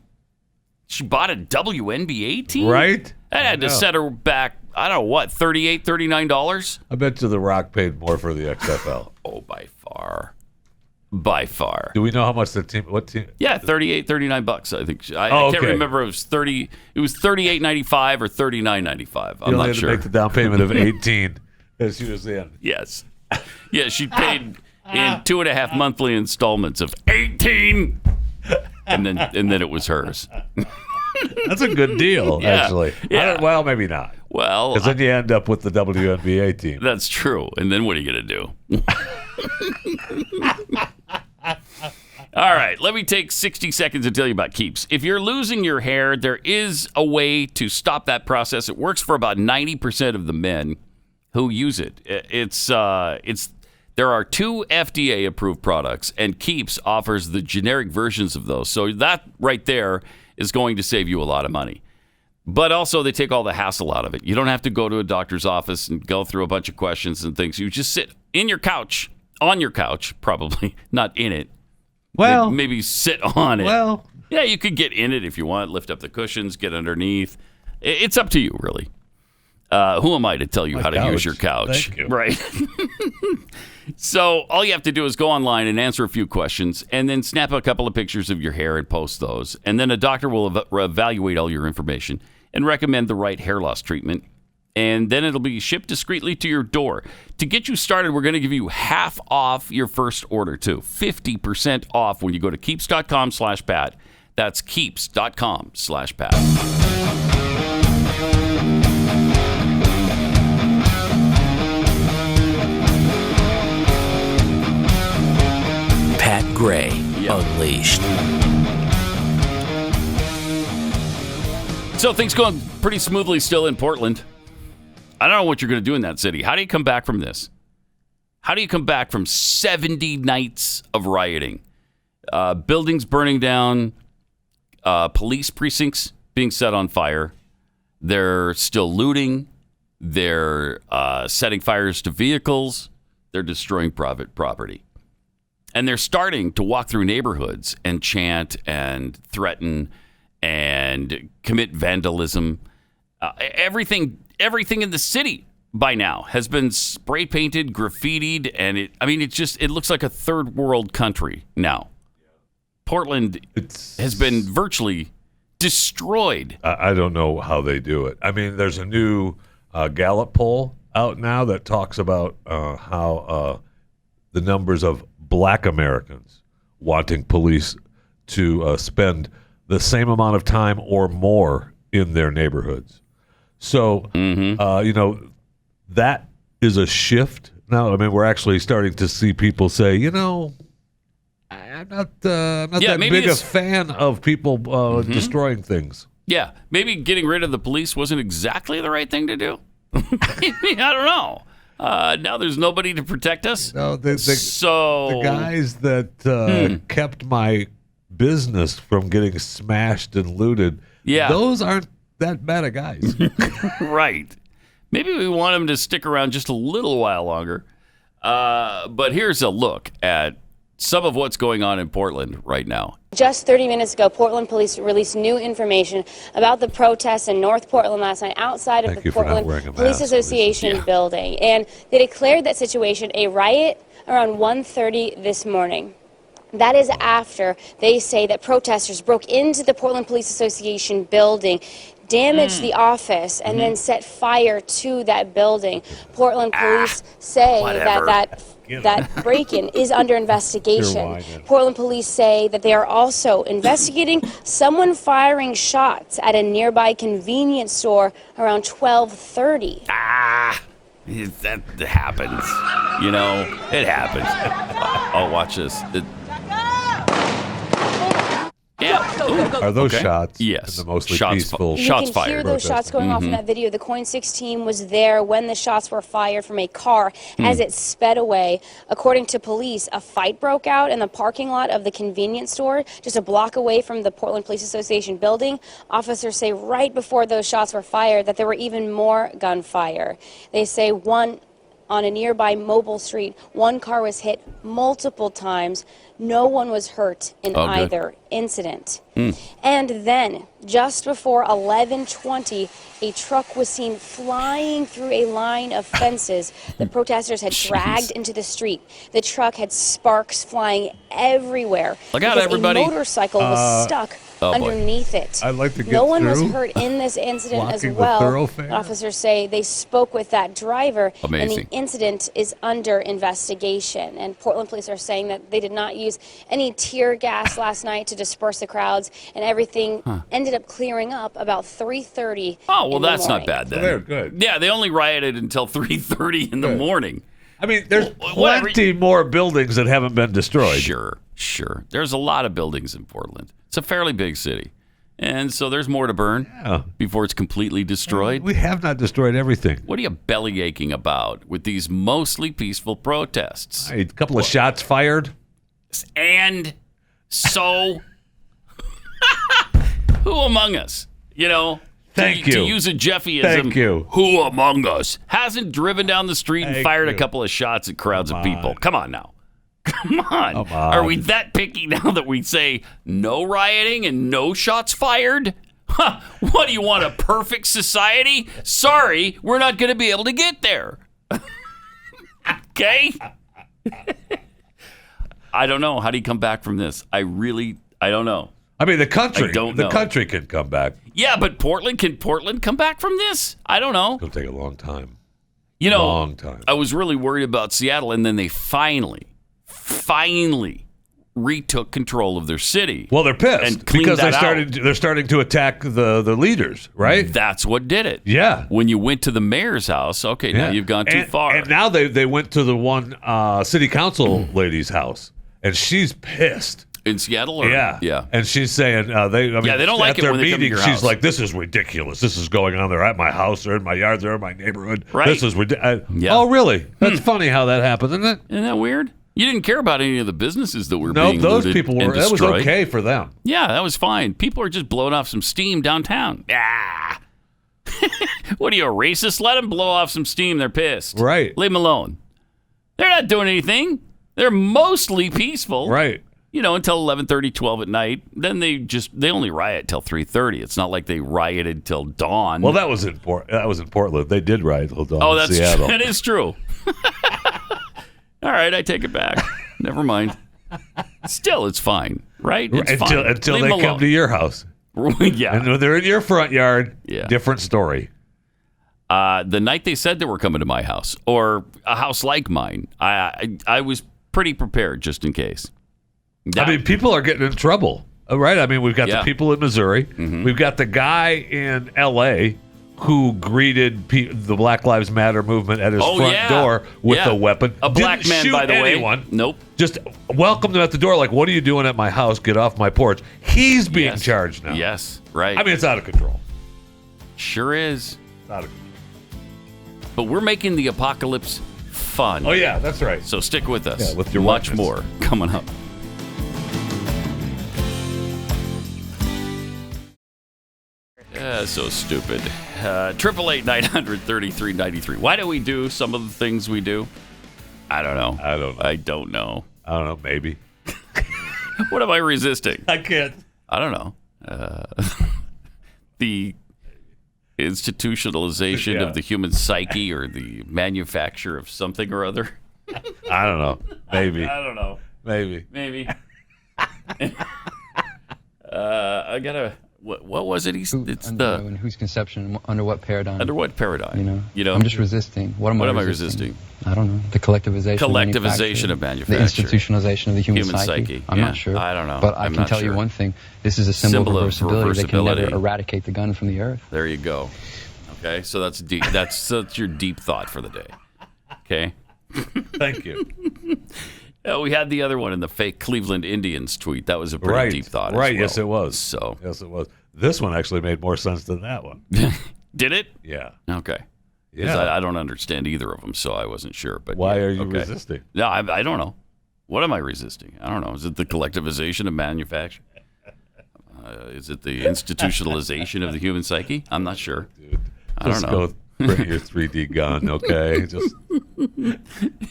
She bought a WNBA team? Right? That had to set her back, I don't know, what, $38, $39? I bet you The Rock paid more for the XFL. Oh, by far. By far. Do we know how much the team... What team? Yeah, $38, $39, I think. I can't remember if it was $38.95 or $39.95. I'm not sure. To make the down payment of 18 as she was in. Yes. Yeah, she paid in 2.5 monthly installments of 18, and then it was hers. That's a good deal, actually. Yeah. Well, maybe not. Well, because then you end up with the WNBA team. That's true. And then what are you going to do? All right, let me take 60 seconds to tell you about Keeps. If you're losing your hair, there is a way to stop that process. It works for about 90% of the men who use it. There are 2 FDA-approved products, and Keeps offers the generic versions of those. So that right there is going to save you a lot of money. But also, they take all the hassle out of it. You don't have to go to a doctor's office and go through a bunch of questions and things. You just sit on your couch, probably, not in it. Well, maybe sit on it. Well, yeah, you could get in it if you want, lift up the cushions, get underneath. It's up to you, really. Who am I to tell you how to use your couch? Thank you. Right. So all you have to do is go online and answer a few questions and then snap a couple of pictures of your hair and post those. And then a doctor will evaluate all your information and recommend the right hair loss treatment. And then it'll be shipped discreetly to your door. To get you started, we're going to give you half off your first order, too. 50% off when you go to keeps.com/Pat. That's keeps.com/Pat. Pat Gray Unleashed. So things going pretty smoothly still in Portland. I don't know what you're going to do in that city. How do you come back from this? How do you come back from 70 nights of rioting? Buildings burning down, police precincts being set on fire. They're still looting. They're setting fires to vehicles. They're destroying private property. And they're starting to walk through neighborhoods and chant and threaten and commit vandalism. Everything in the city by now has been spray painted, graffitied, and it looks like a third world country now. Portland has been virtually destroyed. I don't know how they do it. I mean, there's a new Gallup poll out now that talks about how the numbers of Black Americans wanting police to spend the same amount of time or more in their neighborhoods. So, that is a shift. Now, I mean, we're actually starting to see people say, I'm not that big a fan of people destroying things. Yeah, maybe getting rid of the police wasn't exactly the right thing to do. I don't know. Now there's nobody to protect us. No, the guys that kept my business from getting smashed and looted, those aren't that bad of guys. Right. Maybe we want them to stick around just a little while longer. But here's a look at some of what's going on in Portland right now. Just 30 minutes ago, Portland police released new information about the protests in North Portland last night outside of the Portland Police Association building. And they declared that situation a riot around 1:30 this morning. That is after they say that protesters broke into the Portland Police Association building, damaged the office, and then set fire to that building. Portland police say that break-in is under investigation. Portland police say that they are also investigating someone firing shots at a nearby convenience store around 12:30. That happens. It happens. Oh, watch this. Are those shots? Yes. The mostly shots peaceful. You can hear those shots going off in that video. The Coin 6 team was there when the shots were fired from a car as it sped away. According to police, a fight broke out in the parking lot of the convenience store just a block away from the Portland Police Association building. Officers say right before those shots were fired that there were even more gunfire. They say on a nearby Mobile Street, one car was hit multiple times. No one was hurt in either incident. And then, just before 11:20, a truck was seen flying through a line of fences the protesters had dragged into the street. The truck had sparks flying everywhere. Look out, everybody. A motorcycle was stuck underneath it. I'd like to get No one was hurt in this incident as well. The officers say they spoke with that driver. Amazing. And the incident is under investigation. And Portland police are saying that they did not use any tear gas last night to disperse the crowds, and everything ended up clearing up about 3:30. Oh, well, that's not bad then. They're good. Yeah, they only rioted until 3:30 in the morning. I mean, there's plenty more buildings that haven't been destroyed. Sure. There's a lot of buildings in Portland. It's a fairly big city. And so there's more to burn before it's completely destroyed. We have not destroyed everything. What are you belly aching about with these mostly peaceful protests? A couple of shots fired. And so, who among us, Thank you. To use a Jeffyism, Thank you. Who among us hasn't driven down the street and fired a couple of shots at crowds of people? Come on now. Come on. Are we that picky now that we say no rioting and no shots fired? What do you want, a perfect society? Sorry, we're not going to be able to get there. Okay? I don't know. How do you come back from this? I don't know. I mean, the country. I don't know. The country can come back. Yeah, but can Portland come back from this? I don't know. It'll take a long time. Long time. I was really worried about Seattle, and then they finally retook control of their city. Well, they're pissed because they're starting to attack the leaders, right? That's what did it. Yeah. When you went to the mayor's house, okay, now you've gone too far. And now they went to the one city council lady's house, and she's pissed. In Seattle? Yeah. And she's saying, they don't like it their when they come to meeting, your she's house. like, this is ridiculous. This is going on. They're at my house. They're in my yard. They're in my neighborhood. Right. This is ridiculous. Yeah. Oh, really? That's funny how that happened, isn't it? Isn't that weird? You didn't care about any of the businesses that were being those looted people and that was destroyed. okay for them. Yeah, that was fine. People are just blowing off some steam downtown. What are you, a racist? Let them blow off some steam. They're pissed. Right. Leave them alone. They're not doing anything. They're mostly peaceful. Right. Until 11:30, 12 at night. Then they only riot till 3:30. It's not like they rioted till dawn. Well, that was in Portland. They did riot till dawn. Oh, that's Seattle. That is true. All right, I take it back. Never mind. Still, it's fine, right? It's until fine. until Leave they them come alone. to your house. Yeah. And when they're in your front yard, different story. The night they said they were coming to my house, or a house like mine, I was pretty prepared just in case. I mean, people are getting in trouble, right? I mean, we've got the people in Missouri. Mm-hmm. We've got the guy in L.A. who greeted the Black Lives Matter movement at his front door with a weapon. A black Didn't man, shoot by the anyone. way. Nope. Just welcomed them at the door like, what are you doing at my house? Get off my porch. He's being charged now. Yes, right. I mean, it's out of control. Sure is. It's out of control. But we're making the apocalypse fun. Oh, yeah, that's right. So stick with us. Yeah, with your much weapons. more coming up. So stupid. 888-900-3393. Why do we do some of the things we do? I don't know. I don't know. Maybe. What am I resisting? I can't. I don't know. The institutionalization of the human psyche, or the manufacture of something or other. I don't know. Maybe. I don't know. Maybe. I gotta. What was it? In whose conception? Under what paradigm? Under what paradigm? You know. I'm just resisting. What am I resisting? I don't know. The collectivization of manufacture. The institutionalization of the human psyche. I'm not sure. I don't know. But I can tell you one thing. This is a symbol of reversibility that can never eradicate the gun from the earth. There you go. Okay, so that's deep. That's your deep thought for the day. Okay. Thank you. We had the other one in the fake Cleveland Indians tweet. That was a pretty deep thought. Right. As well. Yes, it was. So. Yes, it was. This one actually made more sense than that one. Did it? Yeah. Okay. Yeah. I don't understand either of them, so I wasn't sure. But why are you resisting? No, I don't know. What am I resisting? I don't know. Is it the collectivization of manufacture? Is it the institutionalization of the human psyche? I'm not sure. Dude, I don't know. Go bring your 3D gun, okay? Just.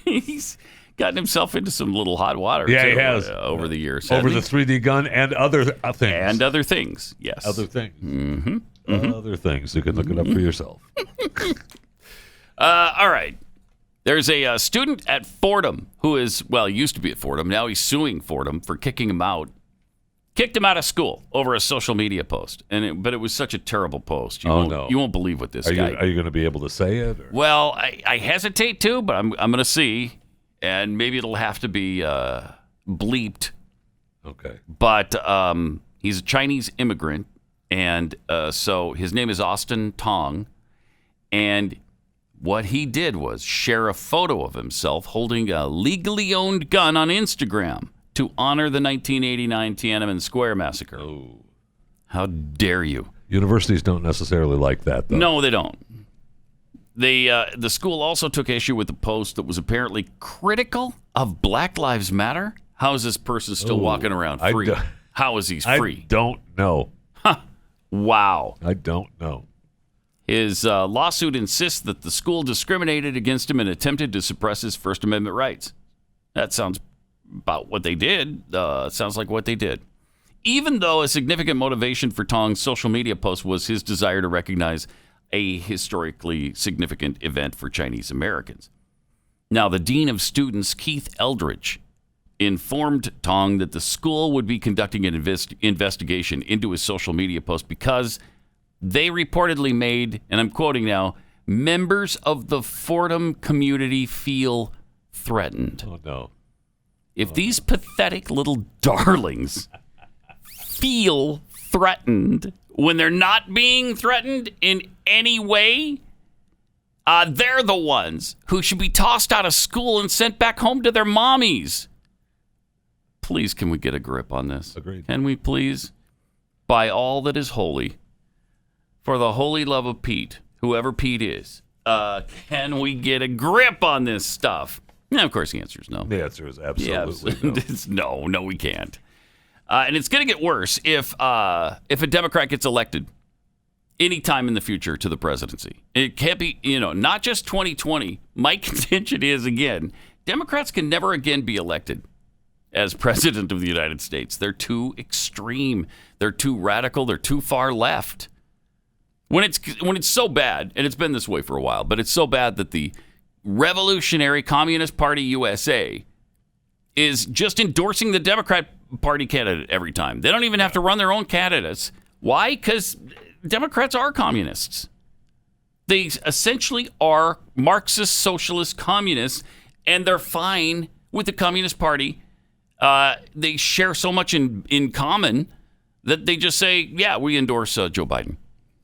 He's gotten himself into some little hot water. Yeah, too, he has over the years. Over the 3D gun and other things. And other things, yes. Other things. Mm-hmm. Mm-hmm. Other things. You can look it up for yourself. All right. There's a student at Fordham who used to be at Fordham. Now he's suing Fordham for kicking him out. Kicked him out of school over a social media post. But it was such a terrible post. You won't believe what this guy. Are you going to be able to say it? Or? Well, I hesitate to, but I'm going to see. And maybe it'll have to be bleeped. Okay. But he's a Chinese immigrant, and so his name is Austin Tong. And what he did was share a photo of himself holding a legally owned gun on Instagram to honor the 1989 Tiananmen Square massacre. Oh. How dare you? Universities don't necessarily like that, though. No, they don't. The school also took issue with the post that was apparently critical of Black Lives Matter. How is this person still walking around free? How is he free? I don't know. Huh. Wow. I don't know. His lawsuit insists that the school discriminated against him and attempted to suppress his First Amendment rights. That sounds about what they did. Sounds like what they did. even though a significant motivation for Tong's social media post was his desire to recognize a historically significant event for Chinese Americans. Now, the Dean of Students, Keith Eldridge, informed Tong that the school would be conducting an investigation into his social media post because they reportedly made, and I'm quoting now, members of the Fordham community feel threatened. Oh, no. If these pathetic little darlings feel threatened when they're not being threatened in any way, they're the ones who should be tossed out of school and sent back home to their mommies. Please, can we get a grip on this? Agreed. Can we please? By all that is holy, for the holy love of Pete, whoever Pete is, can we get a grip on this stuff? Yeah, of course, the answer is no. The answer is absolutely no. No, we can't. And it's going to get worse if a Democrat gets elected anytime in the future to the presidency. It can't be, not just 2020. My contention is, again, Democrats can never again be elected as president of the United States. They're too extreme. They're too radical. They're too far left. When it's so bad, and it's been this way for a while, but it's so bad that the Revolutionary Communist Party USA is just endorsing the Democrat Party candidate every time. They don't even have to run their own candidates. Why? Because Democrats are communists. They essentially are Marxist, socialist, communists, and they're fine with the Communist Party. They share so much in common that they just say, yeah, we endorse Joe Biden,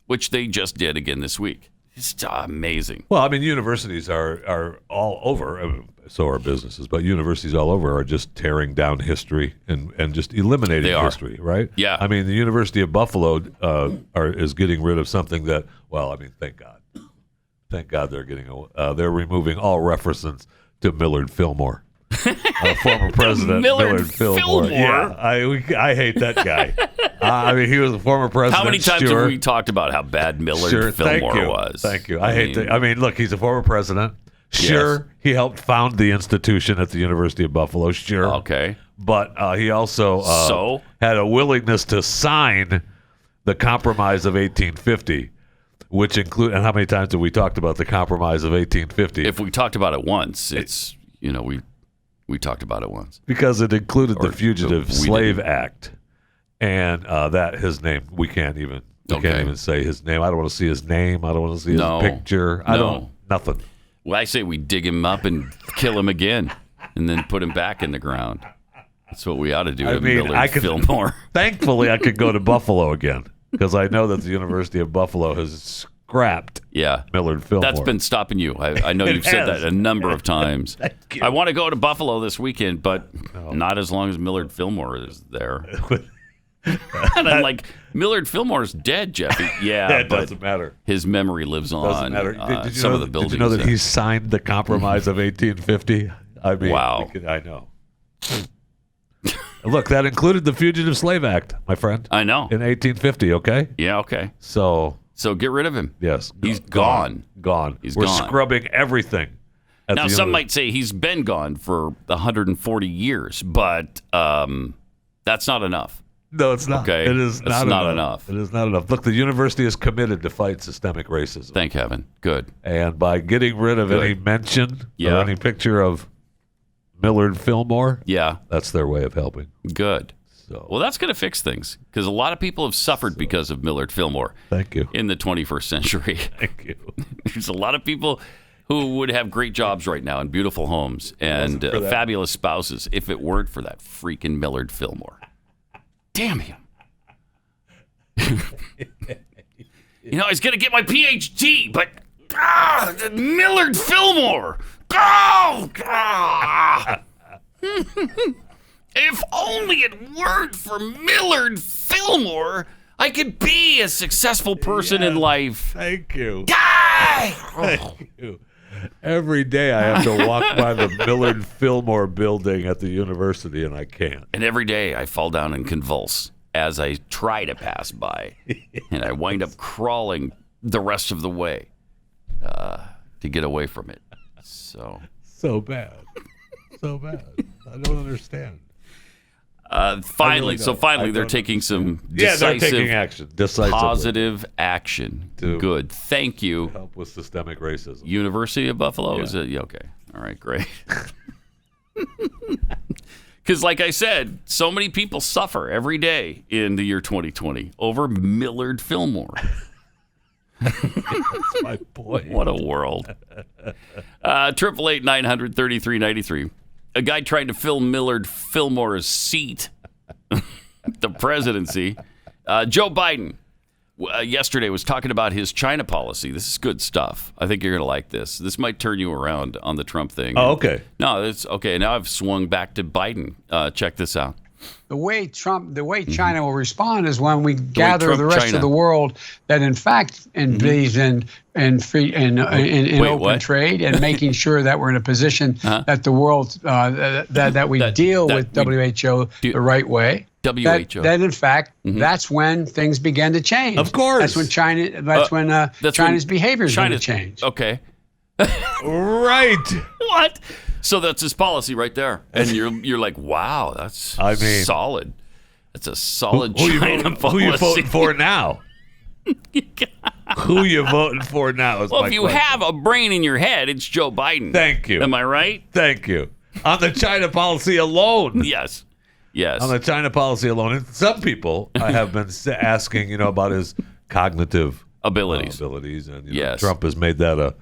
which they just did again this week. It's amazing. Well, I mean, universities are all over, so are businesses, but universities all over are just tearing down history and just eliminating history, right? Yeah. I mean, the University of Buffalo is getting rid of something that, well, I mean, thank God. Thank God they're removing all references to Millard Fillmore. Former president Millard Fillmore. Yeah, I hate that guy. I mean, he was a former president. How many times have we talked about how bad Millard Fillmore was? Thank you. I mean, look, he's a former president. Sure, he helped found the institution at the University of Buffalo. Sure. Okay. But he also had a willingness to sign the Compromise of 1850, which include. And how many times have we talked about the Compromise of 1850? If we talked about it once, it's we talked about it once. Because it included the Fugitive Slave Act. And that his name, we can't even say his name. I don't want to see his name. I don't want to see his picture. Nothing. Well, I say we dig him up and kill him again and then put him back in the ground. That's what we ought to do to Millard Fillmore. Thankfully, I could go to Buffalo again because I know that the University of Buffalo has scrapped Millard Fillmore. That's been stopping you. I know you've said that a number of times. I want to go to Buffalo this weekend, but not as long as Millard Fillmore is there. And I'm like, Millard Fillmore's dead, Jeffy. Yeah, it doesn't matter. His memory lives on. Doesn't matter. Did Some of the buildings. Did you know that he signed the Compromise of 1850? I mean, wow. I know. Look, that included the Fugitive Slave Act, my friend. I know. In 1850, okay? Yeah, okay. So get rid of him. Yes. He's gone. Gone. We're scrubbing everything. Now, some might say he's been gone for 140 years, but that's not enough. No, it's not. Okay. It is not enough. It is not enough. Look, the university is committed to fight systemic racism. Thank heaven. Good. And by getting rid of any mention or any picture of Millard Fillmore, that's their way of helping. Good. Well, that's going to fix things because a lot of people have suffered because of Millard Fillmore. Thank you. In the 21st century. Thank you. There's a lot of people who would have great jobs right now in beautiful homes and fabulous spouses if it weren't for that freaking Millard Fillmore. Damn him. I was going to get my PhD, but Millard Fillmore. If only it weren't for Millard Fillmore, I could be a successful person in life. Thank you. Thank you. Every day I have to walk by the Millard Fillmore building at the university, and I can't. And every day I fall down and convulse as I try to pass by. And I wind up crawling the rest of the way to get away from it. So bad. So bad. I don't understand. Finally, they're taking some decisive, they're taking action. Positive action. Good. Thank you. Help with systemic racism. University of Buffalo? Is it? Yeah, okay. All right, great. Because like I said, so many people suffer every day in the year 2020 over Millard Fillmore. That's my point. What a world. 888-900-3393. A guy tried to fill Millard Fillmore's seat, the presidency. Joe Biden yesterday was talking about his China policy. This is good stuff. I think you're going to like this. This might turn you around on the Trump thing. Oh, okay. No, it's okay. Now I've swung back to Biden. Check this out. The way China will respond is when we gather the rest of the world that, in fact, believes in free and in open trade and making sure that we're in a position that the world that we deal with WHO the right way. WHO. That in fact, that's when things begin to change. Of course, that's when China's behavior is going to change. Okay. Right. What? So that's his policy right there, and you're like, wow, that's solid. That's a solid China policy. Who you voting for now? Who you voting for now? Well, if you have a brain in your head, it's Joe Biden. Thank you. Am I right? Thank you. On the China policy alone. Yes. On the China policy alone, and some people I have been asking, about his cognitive abilities, and Trump has made that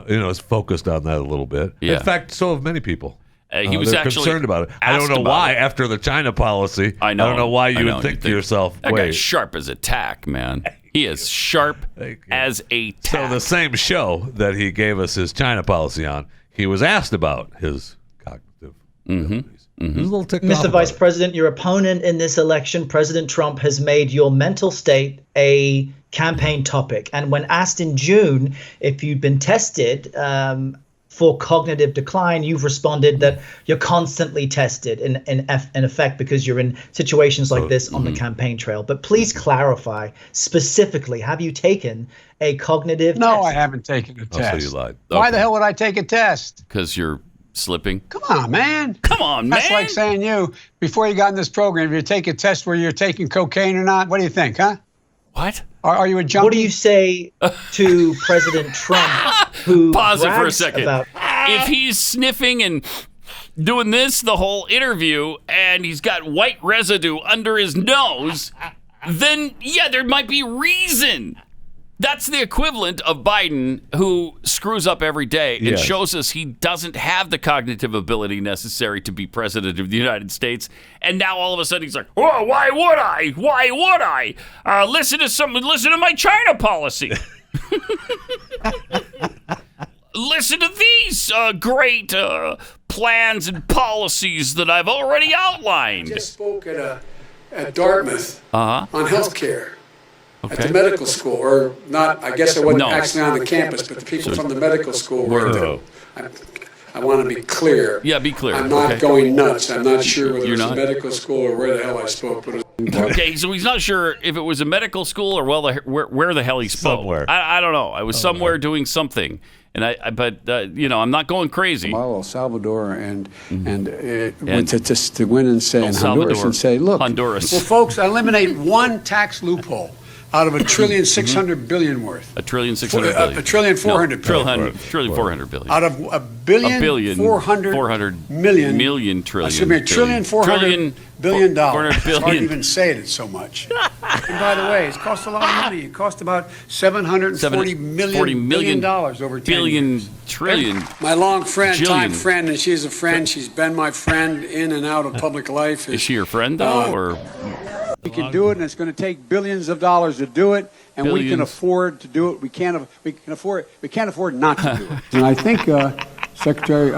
is focused on that a little bit. Yeah. In fact, so have many people. He was they're actually concerned about it. I don't know why. After the China policy, I don't know why you would think to yourself, that guy's sharp as a tack, man. He is sharp as a tack. So the same show that he gave us his China policy on, he was asked about his cognitive abilities. Mr. Vice President, your opponent in this election, President Trump, has made your mental state a campaign topic. And when asked in June if you'd been tested for cognitive decline, you've responded that you're constantly tested in effect because you're in situations like this on the campaign trail. But please clarify specifically, have you taken a cognitive test? No, I haven't taken a test. So you lied. Why the hell would I take a test? Because you're slipping. Come on, man. That's like saying before you got in this program, if you take a test where you're taking cocaine or not, what do you think, huh? What? Are you a junkie? What do you say to President Trump, who pause it for a second? About- if he's sniffing and doing this the whole interview and he's got white residue under his nose, then there might be reason. That's the equivalent of Biden, who screws up every day and shows us he doesn't have the cognitive ability necessary to be president of the United States. And now all of a sudden he's like, "Oh, why would I? Why would I? Listen to my China policy. Listen to these great plans and policies that I've already outlined." I just spoke at Dartmouth on healthcare. Okay. At the medical school, or not, I guess I wasn't actually on the campus, but the people from the medical school were there. I want to be clear. Yeah, be clear. I'm not going nuts. I'm not sure whether it was a medical school or where the hell I spoke. But okay, so he's not sure if it was a medical school or where the hell he spoke. Somewhere. I don't know. I was somewhere doing something. And I'm not going crazy. El Salvador and to win and say in Honduras and say, look, Honduras. Well, folks, eliminate one tax loophole out of $1,600 billion worth. $1,600 billion. $1,400 billion. $1,400 billion. Out of $1,400 million. Excuse me, $1,400 billion. It's hard to even say it so much. And by the way, it's cost a lot of money. It cost about $740 million over 10 years. Trillion. My long friend, time Jillion. friend, and she's a friend. She's been my friend in and out of public life. Is she your friend though, or? We can do it, and it's going to take billions of dollars to do it, and we can afford to do it. We can't afford not to do it. And I think Secretary,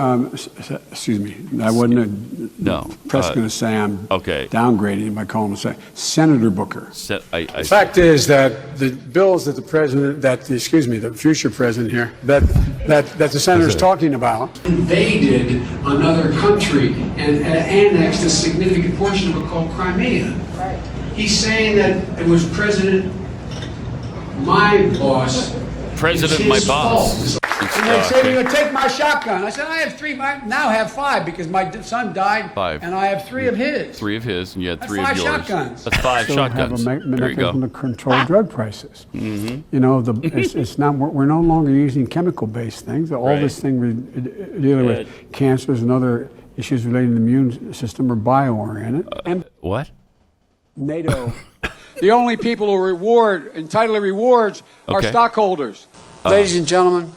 excuse me, I wasn't press going to say I'm downgrading by calling him Senator Booker. The fact is that the bills that the future president here, that the senator's talking about, invaded another country and annexed a significant portion of it called Crimea. Right. He's saying that it was my boss. President, my boss. And they say, "You're going to take my shotgun." I said, "I have 3. I now have 5 because my son died, 5. and I have 3 of his." 3 of his, and you had 3 of That's yours. 5 shotguns. That's 5 shotguns. Have a There you go. mechanism to control drug prices. You know, it's not. We're no longer using chemical-based things. All this thing we're dealing with cancers and other issues relating to the immune system are bio-oriented. And what? NATO. The only people who entitled to rewards are stockholders. Ladies and gentlemen,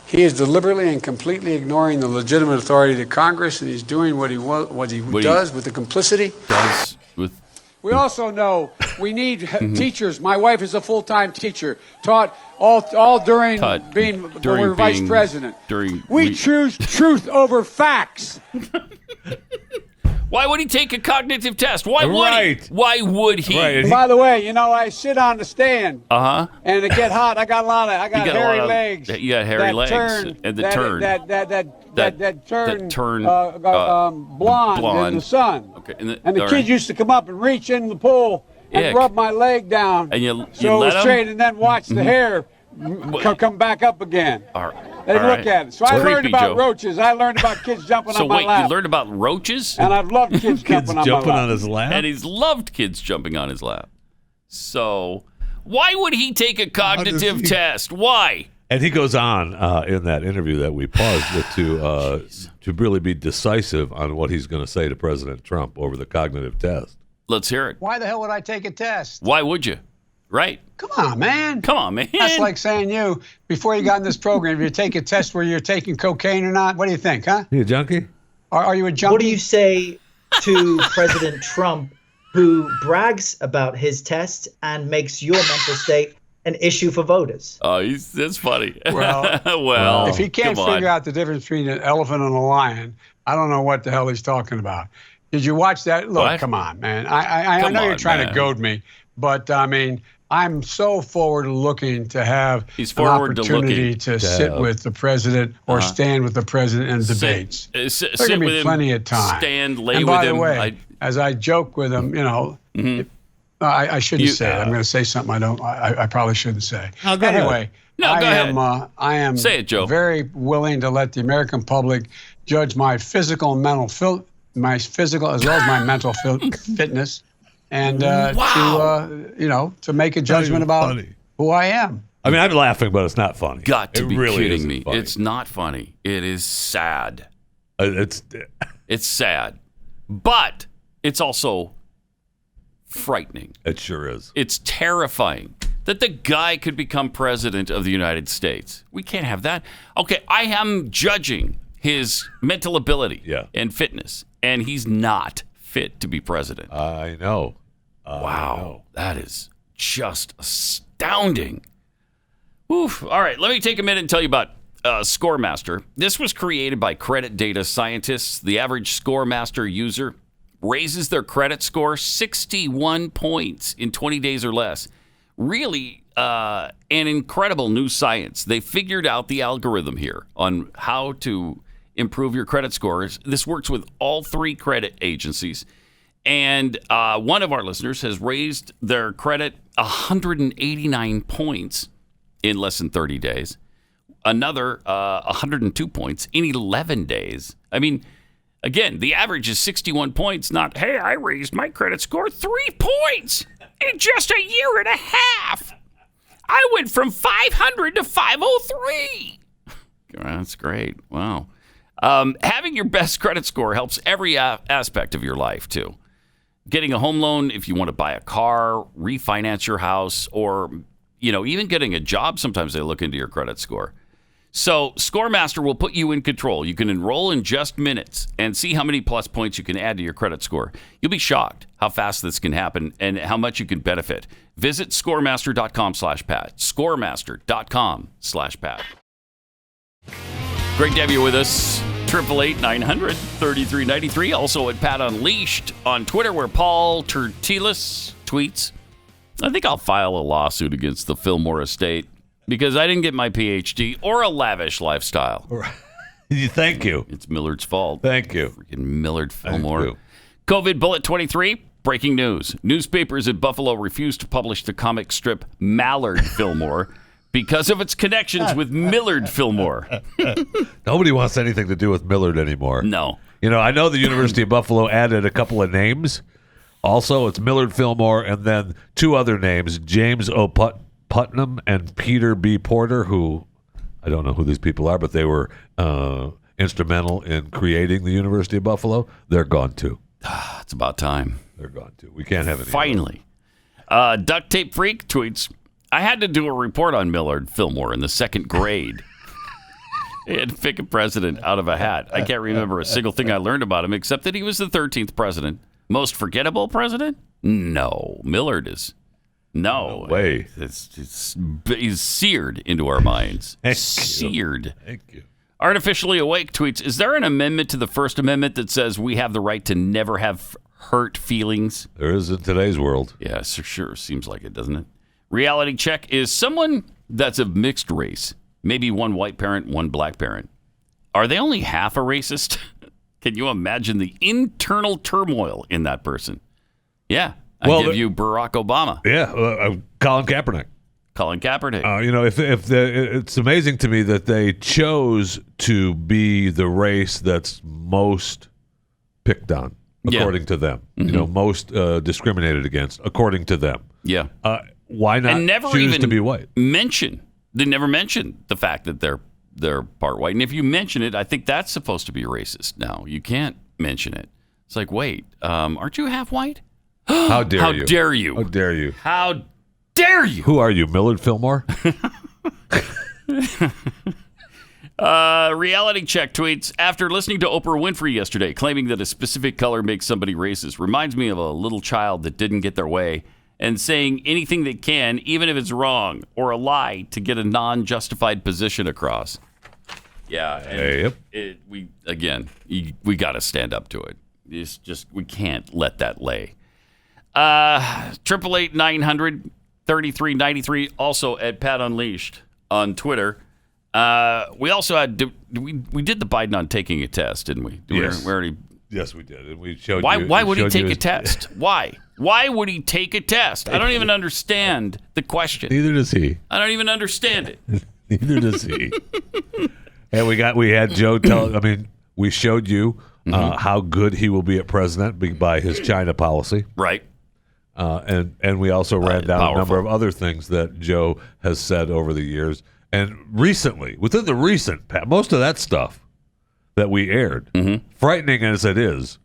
he is deliberately and completely ignoring the legitimate authority of the Congress, and he's doing what he does with the complicity. We also know we need teachers. My wife is a full-time teacher, taught all during being vice president. We choose truth over facts. Why would he take a cognitive test? Why would he? Why would he? Right. By the way, you know, I sit on the stand. And it get hot. I got hairy legs. You got hairy legs. That turn blonde in the sun. Okay. And the kids used to come up and reach in the pool and rub my leg down. And you so let it was straight, and then watch the hair come back up again. They look at it. So I learned about roaches. I learned about kids jumping on my lap. You learned about roaches? And I've loved kids jumping on my lap. on his lap? And he's loved kids jumping on his lap. So why would he take a cognitive test? Why? And he goes on in that interview that we paused to really be decisive on what he's going to say to President Trump over the cognitive test. Let's hear it. Why the hell would I take a test? Why would you? Right? Come on, man. That's like saying before you got in this program, you take a test where you're taking cocaine or not. What do you think, huh? You a junkie? Are you a junkie? What do you say to President Trump, who brags about his test and makes your mental state an issue for voters? Oh, that's funny. Well, if he can't figure out the difference between an elephant and a lion, I don't know what the hell he's talking about. Did you watch that? Look, come on, man. I know you're trying to goad me, but I mean, I'm so forward-looking to have an opportunity to sit with the president or stand with the president in debates. There's going to be plenty of time. Stand, lay and with him. By the way, as I joke with him, you know, I shouldn't say it. I'm going to say something I probably shouldn't say. Anyway, I am say it, Joe. Very willing to let the American public judge my physical and mental my physical as well as my mental fitness. And to make a judgment about who I am. I mean, I'm laughing, but it's not funny. Got to be really kidding me. Funny. It's not funny. It is sad. It's sad. But it's also frightening. It sure is. It's terrifying that the guy could become president of the United States. We can't have that. Okay, I am judging his mental ability and fitness, and he's not fit to be president. I know. Wow. That is just astounding. Oof. All right, let me take a minute and tell you about ScoreMaster. This was created by credit data scientists. The average ScoreMaster user raises their credit score 61 points in 20 days or less. Really an incredible new science. They figured out the algorithm here on how to improve your credit scores. This works with all 3 credit agencies. And one of our listeners has raised their credit 189 points in less than 30 days. Another 102 points in 11 days. I mean, again, the average is 61 points, not, hey, I raised my credit score 3 points in just a year and a half. I went from 500 to 503. That's great. Wow. Having your best credit score helps every aspect of your life, too. Getting a home loan if you want to buy a car, refinance your house, or, even getting a job, sometimes they look into your credit score. So ScoreMaster will put you in control. You can enroll in just minutes and see how many plus points you can add to your credit score. You'll be shocked how fast this can happen and how much you can benefit. Visit scoremaster.com/Pat. Scoremaster.com/Pat. Great to have you with us. 888-900-3393. Also at Pat Unleashed on Twitter, where Paul Tertilis tweets, I think I'll file a lawsuit against the Fillmore estate because I didn't get my PhD or a lavish lifestyle. Thank you. It's Millard's fault. Thank you. Freaking Millard Fillmore. COVID Bullet 23. Breaking news. Newspapers in Buffalo refused to publish the comic strip Mallard Fillmore because of its connections with Millard Fillmore. Nobody wants anything to do with Millard anymore. No. You know, I know the University of Buffalo added a couple of names. Also, it's Millard Fillmore and then two other names, James O. Putnam and Peter B. Porter, who I don't know who these people are, but they were instrumental in creating the University of Buffalo. They're gone, too. It's about time. They're gone, too. We can't have any. Finally. Duct Tape Freak tweets, I had to do a report on Millard Fillmore in the second grade. He had to pick a president out of a hat. I can't remember a single thing I learned about him except that he was the 13th president. Most forgettable president? No. Millard is. No way. He's seared into our minds. Seared. Thank you. Artificially Awake tweets, is there an amendment to the First Amendment that says we have the right to never have hurt feelings? There is in today's world. Yeah, sure. Seems like it, doesn't it? Reality check is someone that's of mixed race, maybe one white parent, one black parent. Are they only half a racist? Can you imagine the internal turmoil in that person? Yeah. I give you Barack Obama. Yeah. Colin Kaepernick. Colin Kaepernick. You know, it's amazing to me that they chose to be the race that's most picked on, according to them. Mm-hmm. You know, most discriminated against, according to them. Yeah. Why not choose to be white? They never mention the fact that they're part white. And if you mention it, I think that's supposed to be racist now. You can't mention it. It's like, wait, aren't you half white? How dare you? How dare you? How dare you? How dare you? Who are you, Millard Fillmore? Reality Check tweets, after listening to Oprah Winfrey yesterday, claiming that a specific color makes somebody racist, reminds me of a little child that didn't get their way and saying anything they can, even if it's wrong or a lie, to get a non-justified position across. Yeah, and we got to stand up to it. It's just, we can't let that lay. 888-900-3393, also at Pat Unleashed on Twitter. We also had we did the Biden on taking a test, didn't we? Yes. Yes, we did. And we showed you. Why would he take a test? Why? Why would he take a test? I don't even understand the question. Neither does he. I don't even understand it. Neither does he. And we had Joe tell. I mean, we showed you how good he will be at president by his China policy. Right. And we also ran down a number of other things that Joe has said over the years. And recently, within the recent, most of that stuff that we aired, frightening as it is,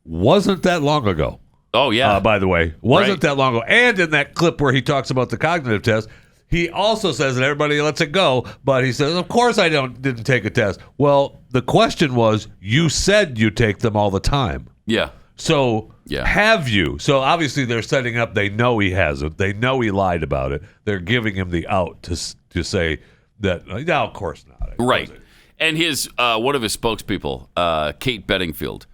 wasn't that long ago. Oh, yeah. By the way, wasn't that long ago. And in that clip where he talks about the cognitive test, he also says that everybody lets it go, but he says, of course I didn't take a test. Well, the question was, you said you take them all the time. Yeah. So have you? So obviously they're setting up, they know he hasn't. They know he lied about it. They're giving him the out to say that, no, of course not. Right. And his one of his spokespeople, Kate Bedingfield,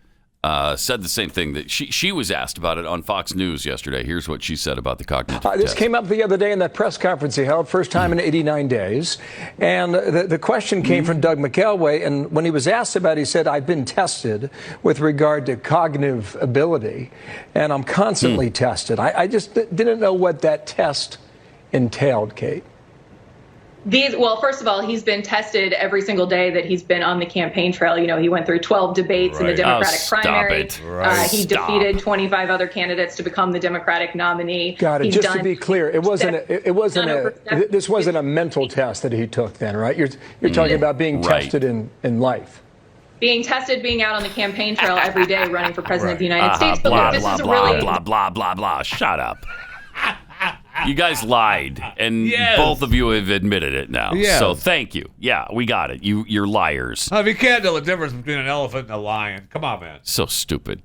said the same thing. That she was asked about it on Fox News yesterday. Here's what she said about the cognitive test. This came up the other day in that press conference he held, first time in 89 days. And the question came from Doug McElway. And when he was asked about it, he said, I've been tested with regard to cognitive ability, and I'm constantly tested. I just didn't know what that test entailed, Kate. Well, first of all, he's been tested every single day that he's been on the campaign trail. You know, he went through 12 debates in the Democratic primary. He defeated 25 other candidates to become the Democratic nominee. Got it. Just to be clear, this wasn't a mental test that he took then, right? You're talking about being tested in life. Being tested, being out on the campaign trail every day, running for president of the United States. But this is really blah. Shut up. You guys lied, and both of you have admitted it now. Yeah. So thank you. Yeah, we got it. You're liars. If you can't tell the difference between an elephant and a lion, come on, man. So stupid.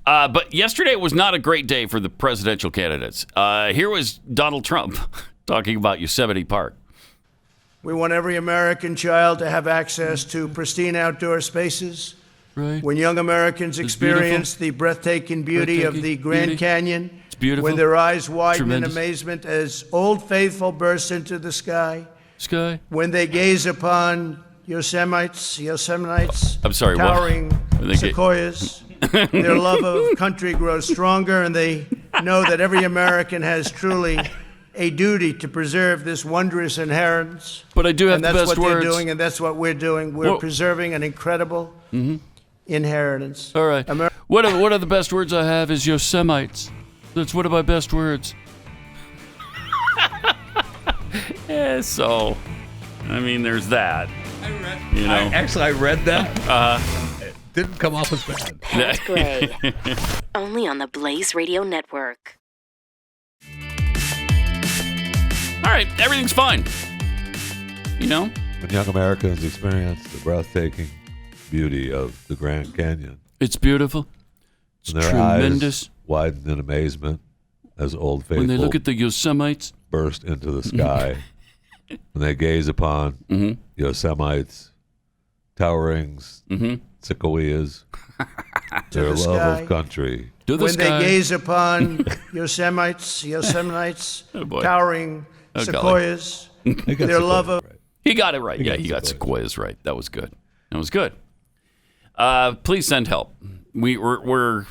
But yesterday was not a great day for the presidential candidates. Here was Donald Trump talking about Yosemite Park. We want every American child to have access to pristine outdoor spaces. Right. When young Americans experience the breathtaking beauty of the Grand Canyon, beautiful. When their eyes widen Tremendous. in amazement as Old Faithful bursts into the sky. When they gaze upon Yosemites, I'm sorry, towering what? sequoias, their love of country grows stronger, and they know that every American has truly a duty to preserve this wondrous inheritance. But I do have the best words. And that's what they're doing, and that's what we're doing. We're preserving an incredible inheritance. All right. One of the best words I have is Yosemites. That's one of my best words. Yeah, so, I mean, there's that. I read that. It didn't come off as bad. Pat Gray. Only on the Blaze Radio Network. All right, everything's fine. When young Americans experience the breathtaking beauty of the Grand Canyon. It's beautiful. It's their tremendous. Eyes widen in amazement as Old Faithful when they look at the Yosemites burst into the sky. When they gaze upon Yosemites, towering sequoias, their love of country. When they gaze upon Yosemites, towering sequoias, their love of... He got it right. Yeah, he got sequoias right. That was good. That was good. Please send help. We're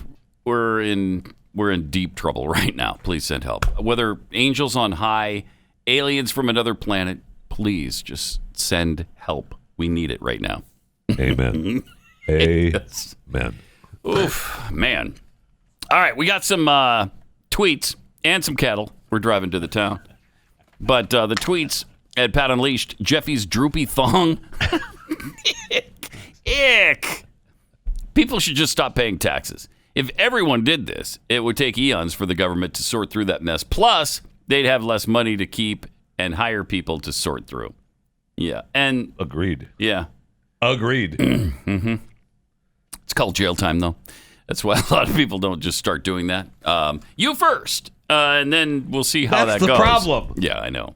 in deep trouble right now. Please send help. Whether angels on high, aliens from another planet, please just send help. We need it right now. Amen. Amen. Oof, man. All right, we got some tweets and some cattle. We're driving to the town. But the tweets at Pat Unleashed, Jeffy's droopy thong. Ick. People should just stop paying taxes. If everyone did this, it would take eons for the government to sort through that mess. Plus, they'd have less money to keep and hire people to sort through. Yeah. And agreed. Yeah. Agreed. It's called jail time, though. That's why a lot of people don't just start doing that. You first, and then we'll see how that goes. That's the problem. Yeah, I know.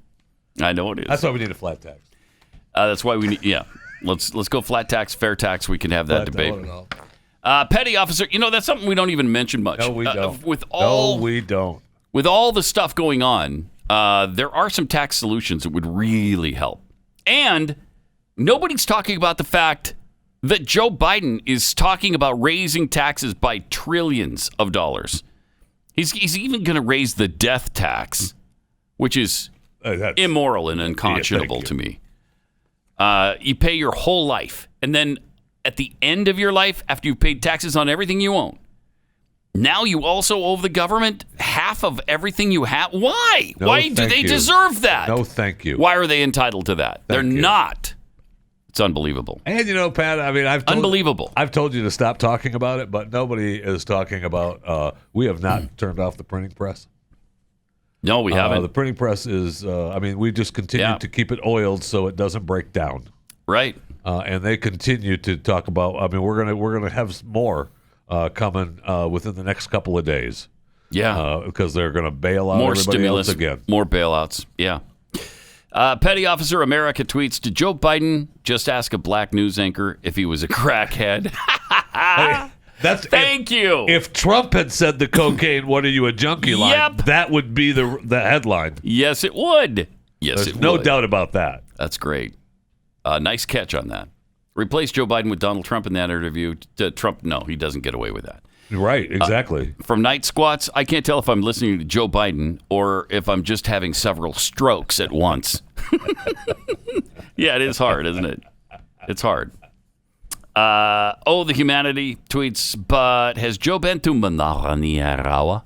I know it is. That's why we need a flat tax. That's why we need. Yeah. Let's go flat tax, fair tax. We can have that debate. Petty officer, that's something we don't even mention much. No, we don't. We don't. With all the stuff going on, there are some tax solutions that would really help. And nobody's talking about the fact that Joe Biden is talking about raising taxes by trillions of dollars. He's even going to raise the death tax, which is immoral and unconscionable to me. You pay your whole life, and then at the end of your life, after you've paid taxes on everything you own, now you also owe the government half of everything you have. Why? Why do they deserve that? No, thank you. Why are they entitled to that? They're not. It's unbelievable. And Pat, I mean, unbelievable. I've told you to stop talking about it, but nobody is talking about. We have not turned off the printing press. No, we haven't. The printing press is. We just continue to keep it oiled so it doesn't break down. Right. And they continue to talk about. I mean, we're gonna have more coming within the next couple of days. Yeah. Because they're gonna bail out more everybody stimulus else again. More bailouts. Yeah. Petty Officer America tweets, did Joe Biden just ask a black news anchor if he was a crackhead? Thank you. If Trump had said the cocaine, what are you, a junkie line, that would be the headline. Yes, it would. Yes, There's no doubt about that. That's great. Nice catch on that. Replace Joe Biden with Donald Trump in that interview. Trump, no, he doesn't get away with that. Right, exactly. From night squats, I can't tell if I'm listening to Joe Biden or if I'm just having several strokes at once. Yeah, it is hard, isn't it? It's hard. The humanity tweets, but has Joe been to Manaraniarawa?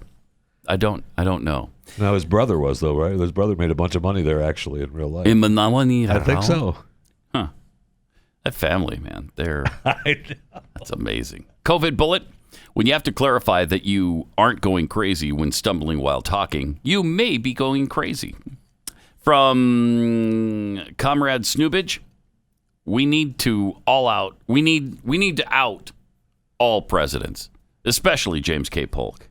I don't know. Now, his brother was, though, right? His brother made a bunch of money there, actually, in real life. In Manaraniarawa? I think so. Huh. That family, man, that's amazing. COVID bullet. When you have to clarify that you aren't going crazy when stumbling while talking, you may be going crazy. From Comrade Snoobage, we need to out all presidents, especially James K. Polk.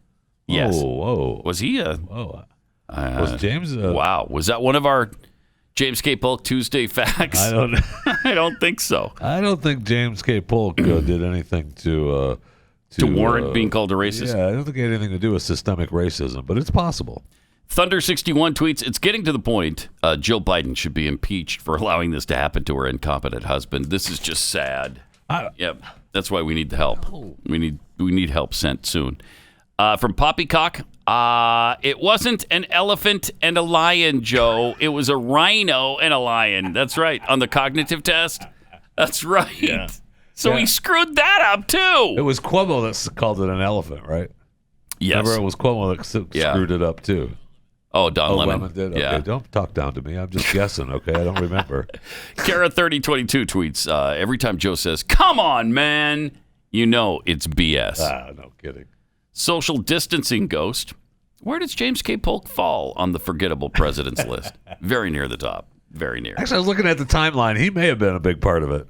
Yes. Whoa. Was he was James? Wow. Was that one of our James K. Polk Tuesday facts? I don't. I don't think so. I don't think James K. Polk did anything to warrant being called a racist. Yeah, I don't think it had anything to do with systemic racism, but it's possible. Thunder61 tweets, it's getting to the point Jill Biden should be impeached for allowing this to happen to her incompetent husband. This is just sad. Yep, that's why we need the help. We need help sent soon. From Poppycock, it wasn't an elephant and a lion, Joe. It was a rhino and a lion. That's right. On the cognitive test. That's right. Yeah. So he screwed that up, too. It was Cuomo that called it an elephant, right? Yes. Remember, it was Cuomo that screwed it up, too. Oh, Don Lemon. Did? Yeah. Okay, don't talk down to me. I'm just guessing, okay? I don't remember. Kara3022 tweets, every time Joe says, come on, man, you know it's BS. No kidding. Social distancing ghost. Where does James K. Polk fall on the forgettable president's list? Very near the top. Very near. Actually, I was looking at the timeline. He may have been a big part of it.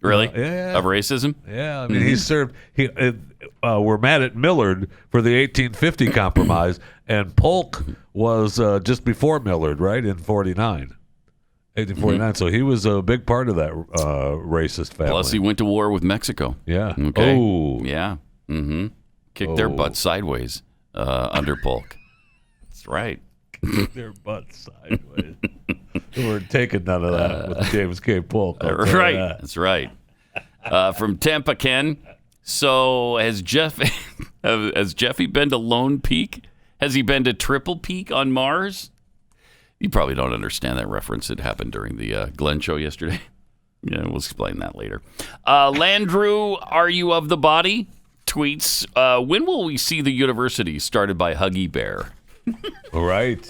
Really? Yeah. Of racism? Yeah. I mean, he served. We're mad at Millard for the 1850 compromise, and Polk was just before Millard, right, in 1849. So he was a big part of that racist family. Plus, he went to war with Mexico. Yeah. Okay. Oh. Yeah. Mm-hmm. Kicked their butt sideways under Polk. That's right. Kicked their butt sideways. We weren't taking none of that with James K. Polk. Right. That's right. From Tampa, Ken. So has Jeffy been to Lone Peak? Has he been to Triple Peak on Mars? You probably don't understand that reference. It happened during the Glenn show yesterday. Yeah, we'll explain that later. Landrew, are you of the body? Tweets, when will we see the university started by Huggy Bear? Right.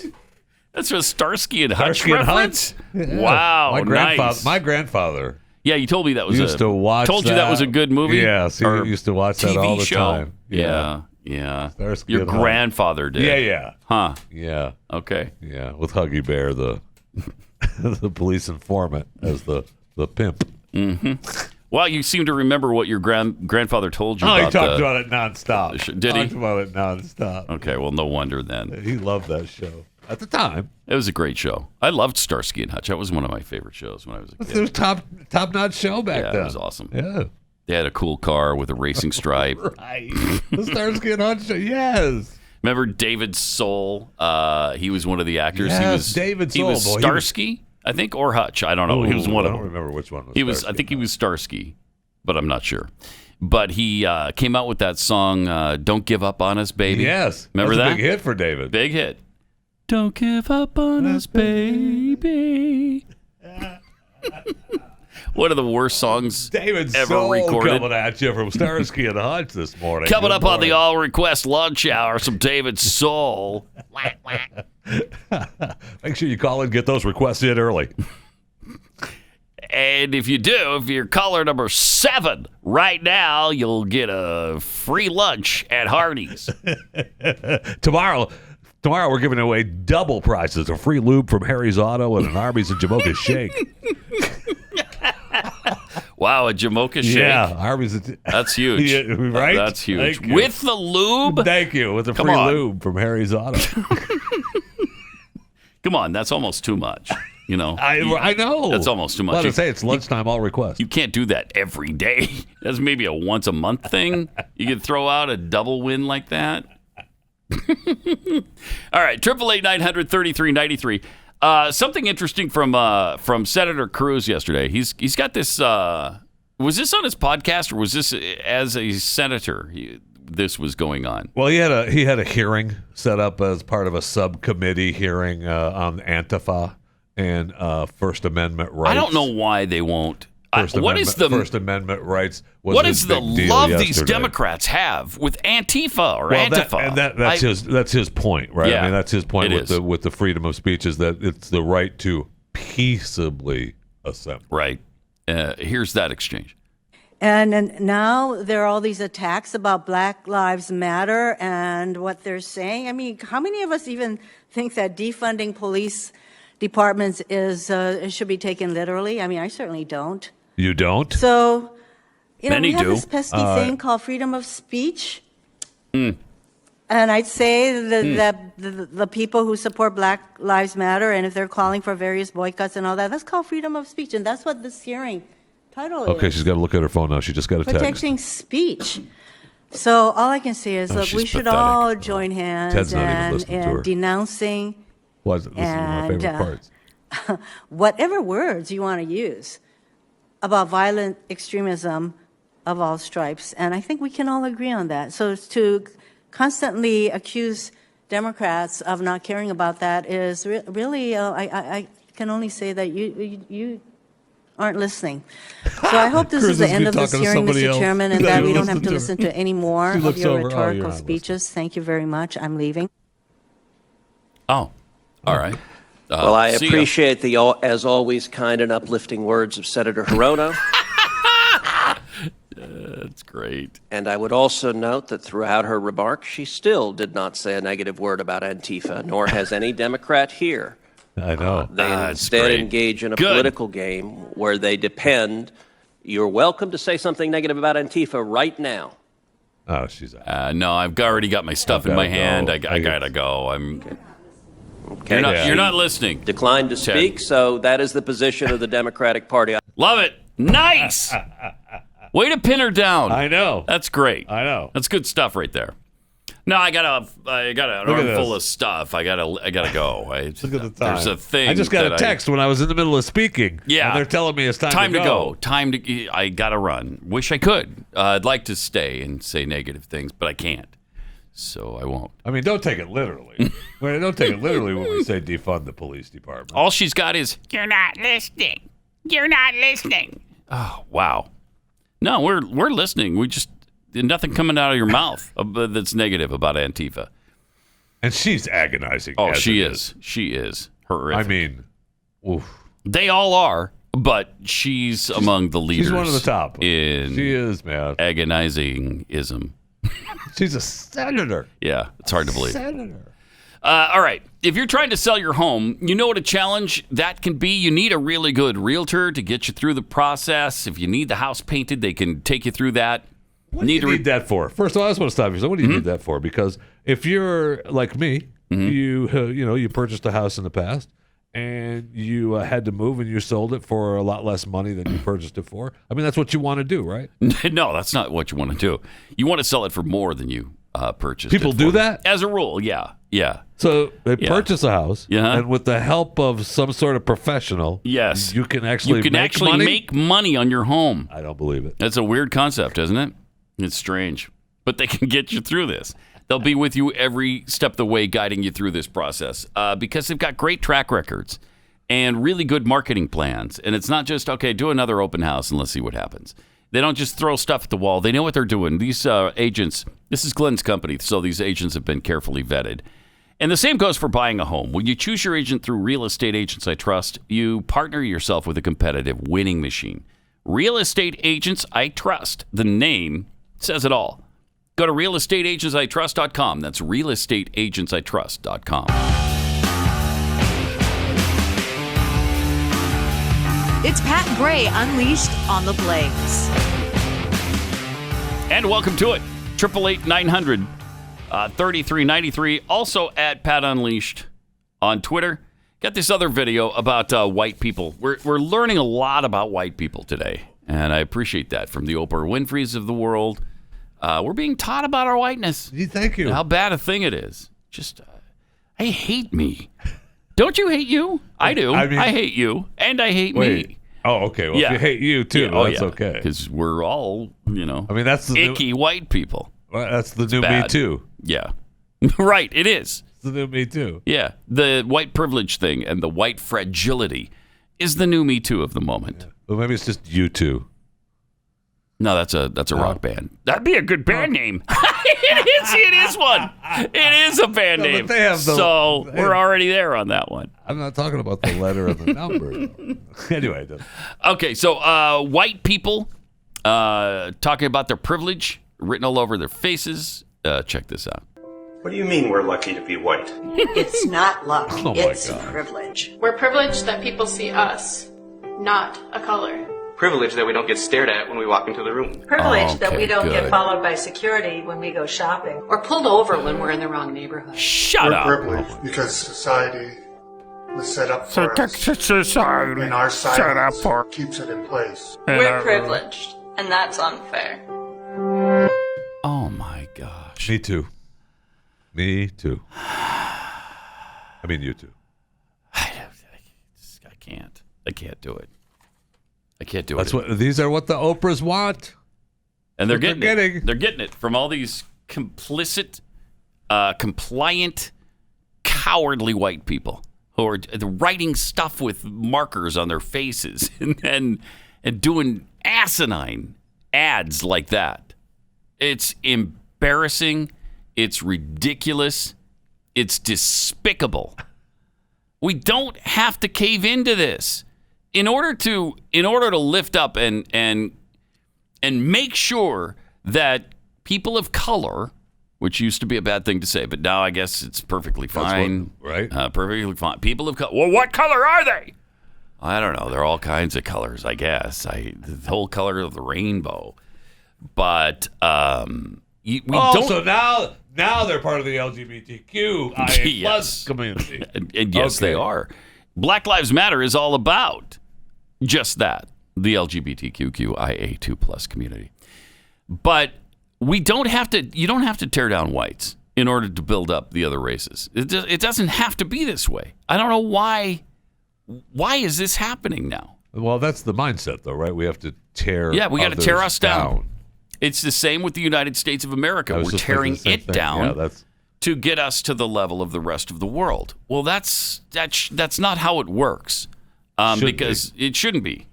That's a Starsky and Hutch reference? Yeah. Wow, nice. My grandfather. Yeah, you told me that was used to watch told you that was a good movie? Yes, he used to watch that all the time. Yeah. Your grandfather did? Yeah. Huh. Yeah. Okay. Yeah, with Huggy Bear, the the police informant, as the pimp. Mm-hmm. Well, you seem to remember what your grandfather told you about. He talked about it nonstop. Did he? Talked about it nonstop. Okay, well, no wonder then. He loved that show at the time. It was a great show. I loved Starsky and Hutch. That was one of my favorite shows when I was a kid. It was top-notch show back then. It was awesome. Yeah. They had a cool car with a racing stripe. Right. The Starsky and Hutch show, yes. Remember David Soul? He was one of the actors. Yes, David Soul. He was Starsky, I think, or Hutch. I don't know. He was one of them. I don't remember which one was He was. I think he was Starsky, but I'm not sure. But he came out with that song, "Don't Give Up on Us, Baby." Yes. Remember that? Big hit for David. Big hit. Don't give up on us, baby. One of the worst songs David ever Soul recorded. Coming at you from Starsky and Hutch this morning. Coming up on the All Request Lunch Hour, some David Soul. Make sure you call and get those requests in early. And if you do, if you're caller number 7 right now, you'll get a free lunch at Hardee's. Tomorrow we're giving away double prizes, a free lube from Harry's Auto and an Arby's and Jamocha shake. Wow, a Jamocha shake? Yeah, Arby's. That's huge. Yeah, right? That's huge. With the lube? Thank you. With the free lube from Harry's Auto. Come on, that's almost too much. You know, I know. That's almost too much. Well, to say it's lunchtime all request. You can't do that every day. That's maybe a once a month thing. You could throw out a double win like that. All right, 888-900-3393. Something interesting from Senator Cruz yesterday. He's got this. Was this on his podcast or was this as a senator? This was going on. Well, he had a hearing set up as part of a subcommittee hearing on Antifa and First Amendment rights. I don't know why they won't. What is the First Amendment rights? What is the love these Democrats have with Antifa or Antifa? That's his point, right? Yeah, I mean, that's his point with with the freedom of speech is that it's the right to peaceably assemble. Right. Here's that exchange. And now there are all these attacks about Black Lives Matter and what they're saying. I mean, how many of us even think that defunding police departments should be taken literally? I mean, I certainly don't. You don't? So, Many we have do. this pesky thing called freedom of speech. And I'd say that the people who support Black Lives Matter, and if they're calling for various boycotts and all that, that's called freedom of speech. And that's what this hearing title is. Okay, she's got to look at her phone now. She just got a text. Protecting speech. So all I can say is, look, we should all join hands and denouncing. This is one of my favorite parts. Whatever words you want to use about violent extremism of all stripes. And I think we can all agree on that. So to constantly accuse Democrats of not caring about that is really, I can only say that you aren't listening. So I hope this is the end of this hearing, Mr. Chairman, and that we don't have to listen to any more of your rhetorical speeches. Thank you very much. I'm leaving. Oh, all right. Well, I appreciate the, as always, kind and uplifting words of Senator Hirono. That's great. And I would also note that throughout her remarks, she still did not say a negative word about Antifa, nor has any Democrat here. I know. They instead engage in a political game where they depend. You're welcome to say something negative about Antifa right now. Oh, she's no, I've already got my stuff in my hand. I gotta go. Okay. You're not listening. Declined to speak, so that is the position of the Democratic Party. Love it. Nice. Way to pin her down. I know. That's great. I know. That's good stuff right there. No, I got an armful of stuff. I gotta go. Look at the time. There's a thing. I just got a text when I was in the middle of speaking. Yeah, and they're telling me it's time to go. I gotta run. Wish I could. I'd like to stay and say negative things, but I can't. So I won't. I mean, don't take it literally. Don't take it literally when we say defund the police department. All she's got is "You're not listening. You're not listening." Oh wow. No, we're listening. We just. Nothing coming out of your mouth that's negative about Antifa. And she's agonizing. Oh, she is. She is horrific. I mean, oof. They all are, but she's among the leaders. She's one of the top. She is, man. Agonizing-ism. She's a senator. Yeah, it's hard to believe. Senator. All right. If you're trying to sell your home, you know what a challenge that can be. You need a really good realtor to get you through the process. If you need the house painted, they can take you through that. What do you need that for? First of all, I just want to stop you. So what do you need that for? Because if you're like me, you purchased a house in the past and you had to move and you sold it for a lot less money than you purchased it for. I mean, that's what you want to do, right? No, that's not what you want to do. You want to sell it for more than you purchased. People do that? As a rule, yeah. So they purchase a house, Yeah. and with the help of some sort of professional, yes, you can actually make money on your home. I don't believe it. That's a weird concept, isn't it? It's strange, but they can get you through this. They'll be with you every step of the way, guiding you through this process because they've got great track records and really good marketing plans. And it's not just, okay, do another open house and let's see what happens. They don't just throw stuff at the wall. They know what they're doing. These agents, this is Glenn's company, so these agents have been carefully vetted. And the same goes for buying a home. When you choose your agent through Real Estate Agents I Trust, you partner yourself with a competitive winning machine. Real Estate Agents I Trust, the name says it all. Go to realestateagentsitrust.com. That's realestateagentsitrust.com. It's Pat Gray Unleashed on the Blaze. And welcome to it. 888-900-3393. Also at Pat Unleashed on Twitter. Got this other video about white people. We're learning a lot about white people today. And I appreciate that from the Oprah Winfreys of the world. We're being taught about our whiteness. Thank you. And how bad a thing it is. Just, I hate me. Don't you hate you? I do. I hate you, and I hate me. Oh, okay. Well, if you hate you, too, that's okay. Because we're all, I mean, that's the icky white people. Well, that's the new Me Too. Yeah. Right, it is. It's the new Me Too. Yeah. The white privilege thing and the white fragility is the new Me Too of the moment. Yeah. Well, maybe it's just you two. No, that's a rock band. That'd be a good band name. It is one. It is a band name. So we're already there on that one. I'm not talking about the letter of the number. Anyway. Okay, so white people talking about their privilege written all over their faces. Check this out. What do you mean we're lucky to be white? It's not luck. Oh it's privilege. We're privileged that people see us, not a color. Privilege that we don't get stared at when we walk into the room. Privilege that we don't get followed by security when we go shopping. Or pulled over when we're in the wrong neighborhood. Shut up. We're privileged because society was set up for us. Society and our silence keeps it in place. We're privileged, and that's unfair. Oh my gosh. Me too. Me too. I mean, you too. I can't. I can't do it. I can't do it. These are what the Oprahs want. And they're getting it. They're getting it from all these complicit compliant, cowardly white people who are writing stuff with markers on their faces and doing asinine ads like that. It's embarrassing. It's ridiculous. It's despicable. We don't have to cave into this. In order to lift up and make sure that people of color, which used to be a bad thing to say, but now I guess it's perfectly fine. Right? Perfectly fine. People of color. Well, what color are they? I don't know. There are all kinds of colors, I guess. The whole color of the rainbow. But we don't. So now they're part of the LGBTQIA plus community. And yes, they are. Black Lives Matter is all about just that, the LGBTQIA2 plus community. But you don't have to tear down whites in order to build up the other races. It doesn't have to be this way. I don't know why. Why is this happening now? Well, that's the mindset, though, right? We have to tear. Yeah, we got to tear us down. It's the same with the United States of America. We're tearing it down to get us to the level of the rest of the world. Well, that's not how it works, because it shouldn't be.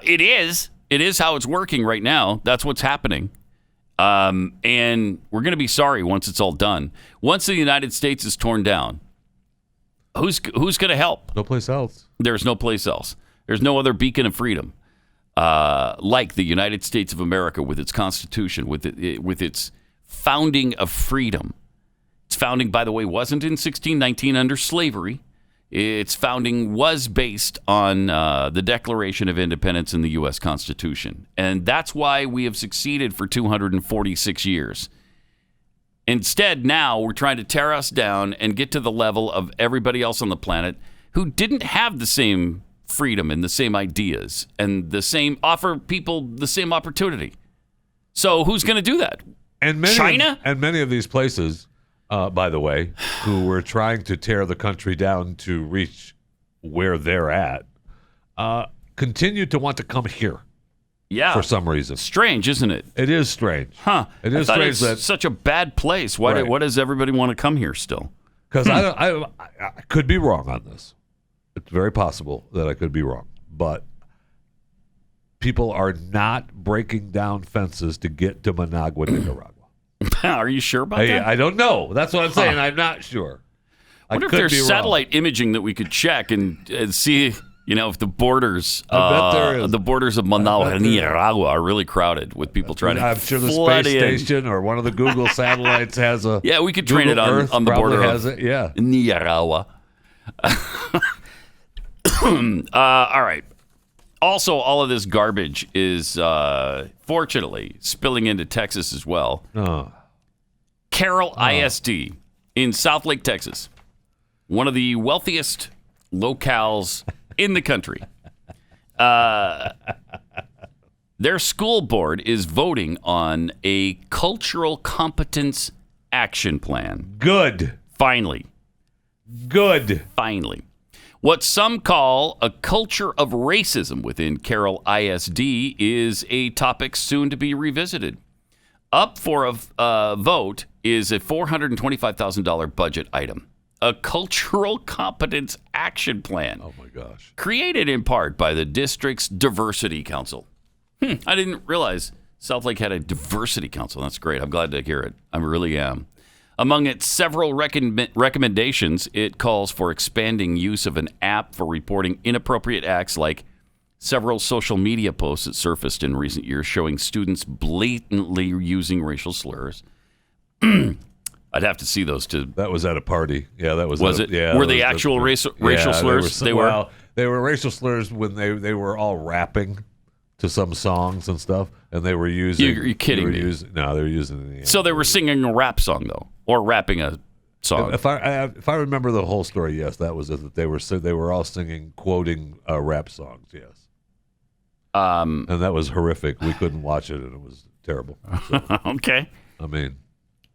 It is. It is how it's working right now. That's what's happening. And we're going to be sorry once it's all done. Once the United States is torn down, who's going to help? No place else. There's no place else. There's no other beacon of freedom like the United States of America with its Constitution, with its founding of freedom. Its founding, by the way, wasn't in 1619 under slavery. Its founding was based on the Declaration of Independence in the U.S. Constitution. And that's why we have succeeded for 246 years. Instead, now we're trying to tear us down and get to the level of everybody else on the planet who didn't have the same freedom and the same ideas and offer people the same opportunity. So who's going to do that? China? And many of these places, by the way, who were trying to tear the country down to reach where they're at, continue to want to come here. Yeah. For some reason. Strange, isn't it? It is strange. Huh. It is strange it's such a bad place. Why does everybody want to come here still? Because I could be wrong on this. It's very possible that I could be wrong. But people are not breaking down fences to get to Managua, Nicaragua. Are you sure about that? I don't know. That's what I'm saying. I'm not sure. I wonder if there's satellite imaging that we could check and see, if the borders, the borders of Managua and Nicaragua are really crowded with people trying to. I'm sure the space station or one of the Google satellites has a. Yeah, we could train it on the border has it. Yeah, Nicaragua. All right. Also, all of this garbage is, fortunately, spilling into Texas as well. Carroll ISD in Southlake, Texas. One of the wealthiest locales in the country. Their school board is voting on a cultural competence action plan. Good. Finally. Good. Finally. What some call a culture of racism within Carroll ISD is a topic soon to be revisited. Up for a vote is a $425,000 budget item. A cultural competence action plan. Oh, my gosh. Created in part by the district's diversity council. I didn't realize Southlake had a diversity council. That's great. I'm glad to hear it. I really am. Among its several recommendations, it calls for expanding use of an app for reporting inappropriate acts, like several social media posts that surfaced in recent years showing students blatantly using racial slurs. I'd have to see those too. That was at a party. Yeah, that was. Was it? Yeah, were they actual racial slurs? They were racial slurs when they were all rapping to some songs and stuff, and they were using. You're kidding me? No, they were using. So they were singing a rap song though, or rapping a song. If I remember the whole story, yes, that was it. That they were all singing, quoting rap songs. Yes. And that was horrific. We couldn't watch it, and it was terrible. So, okay. I mean,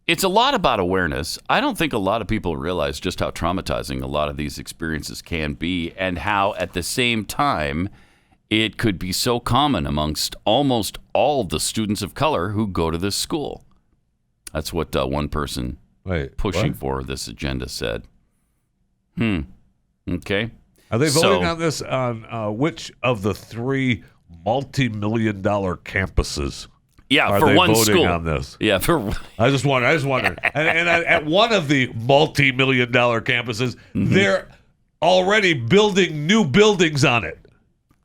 it's a lot about awareness. I don't think a lot of people realize just how traumatizing a lot of these experiences can be, and how at the same time it could be so common amongst almost all the students of color who go to this school. That's what one person pushing for, this agenda said. Okay. Are they voting on this on which of the 3 multi-million-dollar campuses? Yeah, are for they one voting school. on this? Yeah, for. I just wondered. and at one of the multi-million-dollar campuses, they're already building new buildings on it.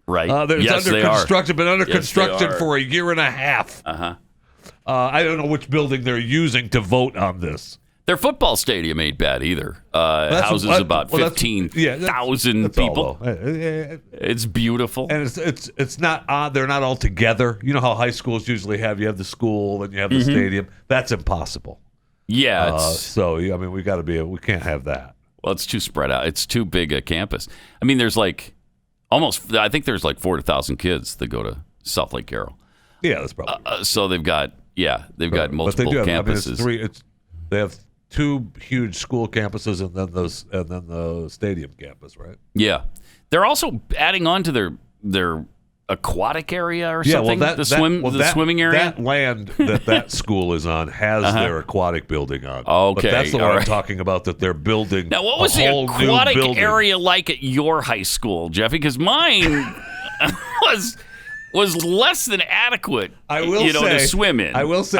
Right. There's been under construction for a year and a half. Uh-huh. I don't know which building they're using to vote on this. Their football stadium ain't bad either. Houses about 15,000 people. It's beautiful, and it's not. They're not all together. You know how high schools usually have. You have the school and you have the stadium. That's impossible. Yeah. We got to be. We can't have that. Well, it's too spread out. It's too big a campus. I mean, there's like almost. I think there's like 4,000 kids that go to South Lake Carroll. Yeah, that's probably. So they've got multiple campuses. They have 2 huge school campuses and then the stadium campus, right? Yeah, they're also adding on to their aquatic area or something. The swimming area. That land that school is on has their aquatic building on. Okay, but that's the one I'm talking about. That they're building. Now, what was the aquatic area like at your high school, Jeffy? Because mine was less than adequate. To swim in. I will say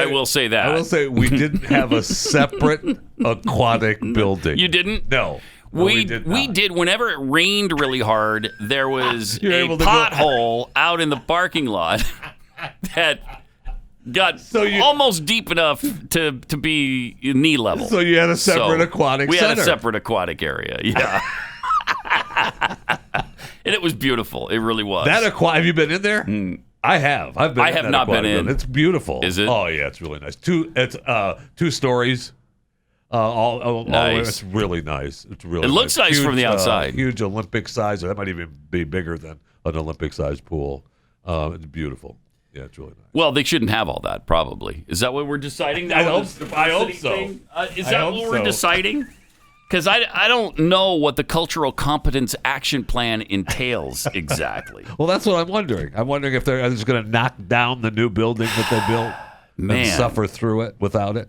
that. I will say we didn't have a separate aquatic building. You didn't? No. We did. Whenever it rained really hard, there was a pothole out in the parking lot that got almost deep enough to be knee level. So you had a separate aquatic center. We had a separate aquatic area. Yeah. And it was beautiful. It really was. Have you been in there? I have. I have not been in. It's beautiful. Is it? Oh yeah, it's really nice. 2 stories. Nice. It's really nice. It's really. It looks nice from the outside. Huge Olympic size. That might even be bigger than an Olympic sized pool. It's beautiful. Yeah, it's really nice. Well, they shouldn't have all that. Probably. Is that what we're deciding? I hope so. Is that what we're deciding? Because I don't know what the Cultural Competence Action Plan entails exactly. Well, that's what I'm wondering. I'm wondering if they're just going to knock down the new building that they built and suffer through it without it.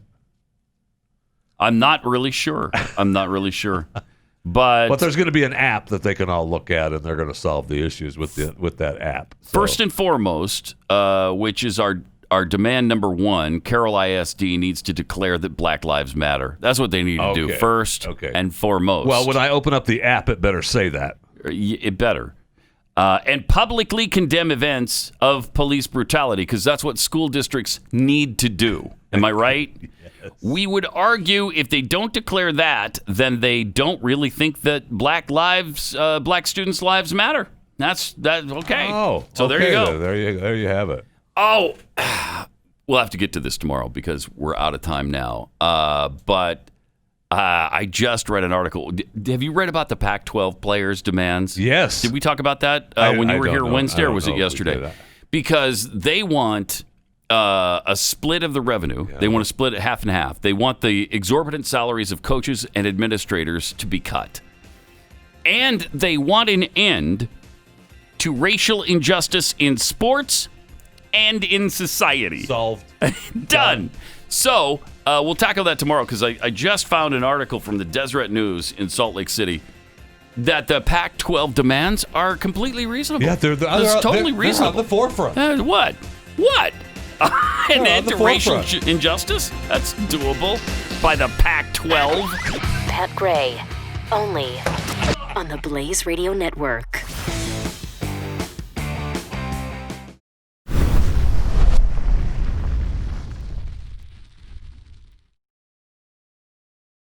I'm not really sure. But there's going to be an app that they can all look at, and they're going to solve the issues with that app. So. First and foremost, which is our demand number 1, Carroll ISD needs to declare that Black Lives Matter. That's what they need to do first and foremost. Well, when I open up the app, it better say that. It better. And publicly condemn events of police brutality, because that's what school districts need to do. Am I right? Yes. We would argue if they don't declare that, then they don't really think that black students' lives matter. That's okay. Oh, so there you go. There you have it. Oh, we'll have to get to this tomorrow because we're out of time now. But I just read an article. Have you read about the Pac-12 players' demands? Yes. Did we talk about that when you were here Wednesday, or was it yesterday? Because they want a split of the revenue. Yeah. They want to split it half and half. They want the exorbitant salaries of coaches and administrators to be cut. And they want an end to racial injustice in sports and in society. Solved. Done. So we'll tackle that tomorrow, because I just found an article from the Deseret News in Salt Lake City that the Pac-12 demands are completely reasonable. Yeah, they're totally reasonable. They're on the forefront. What? An end to racial injustice? That's doable by the Pac-12. Pat Gray, only on the Blaze Radio Network.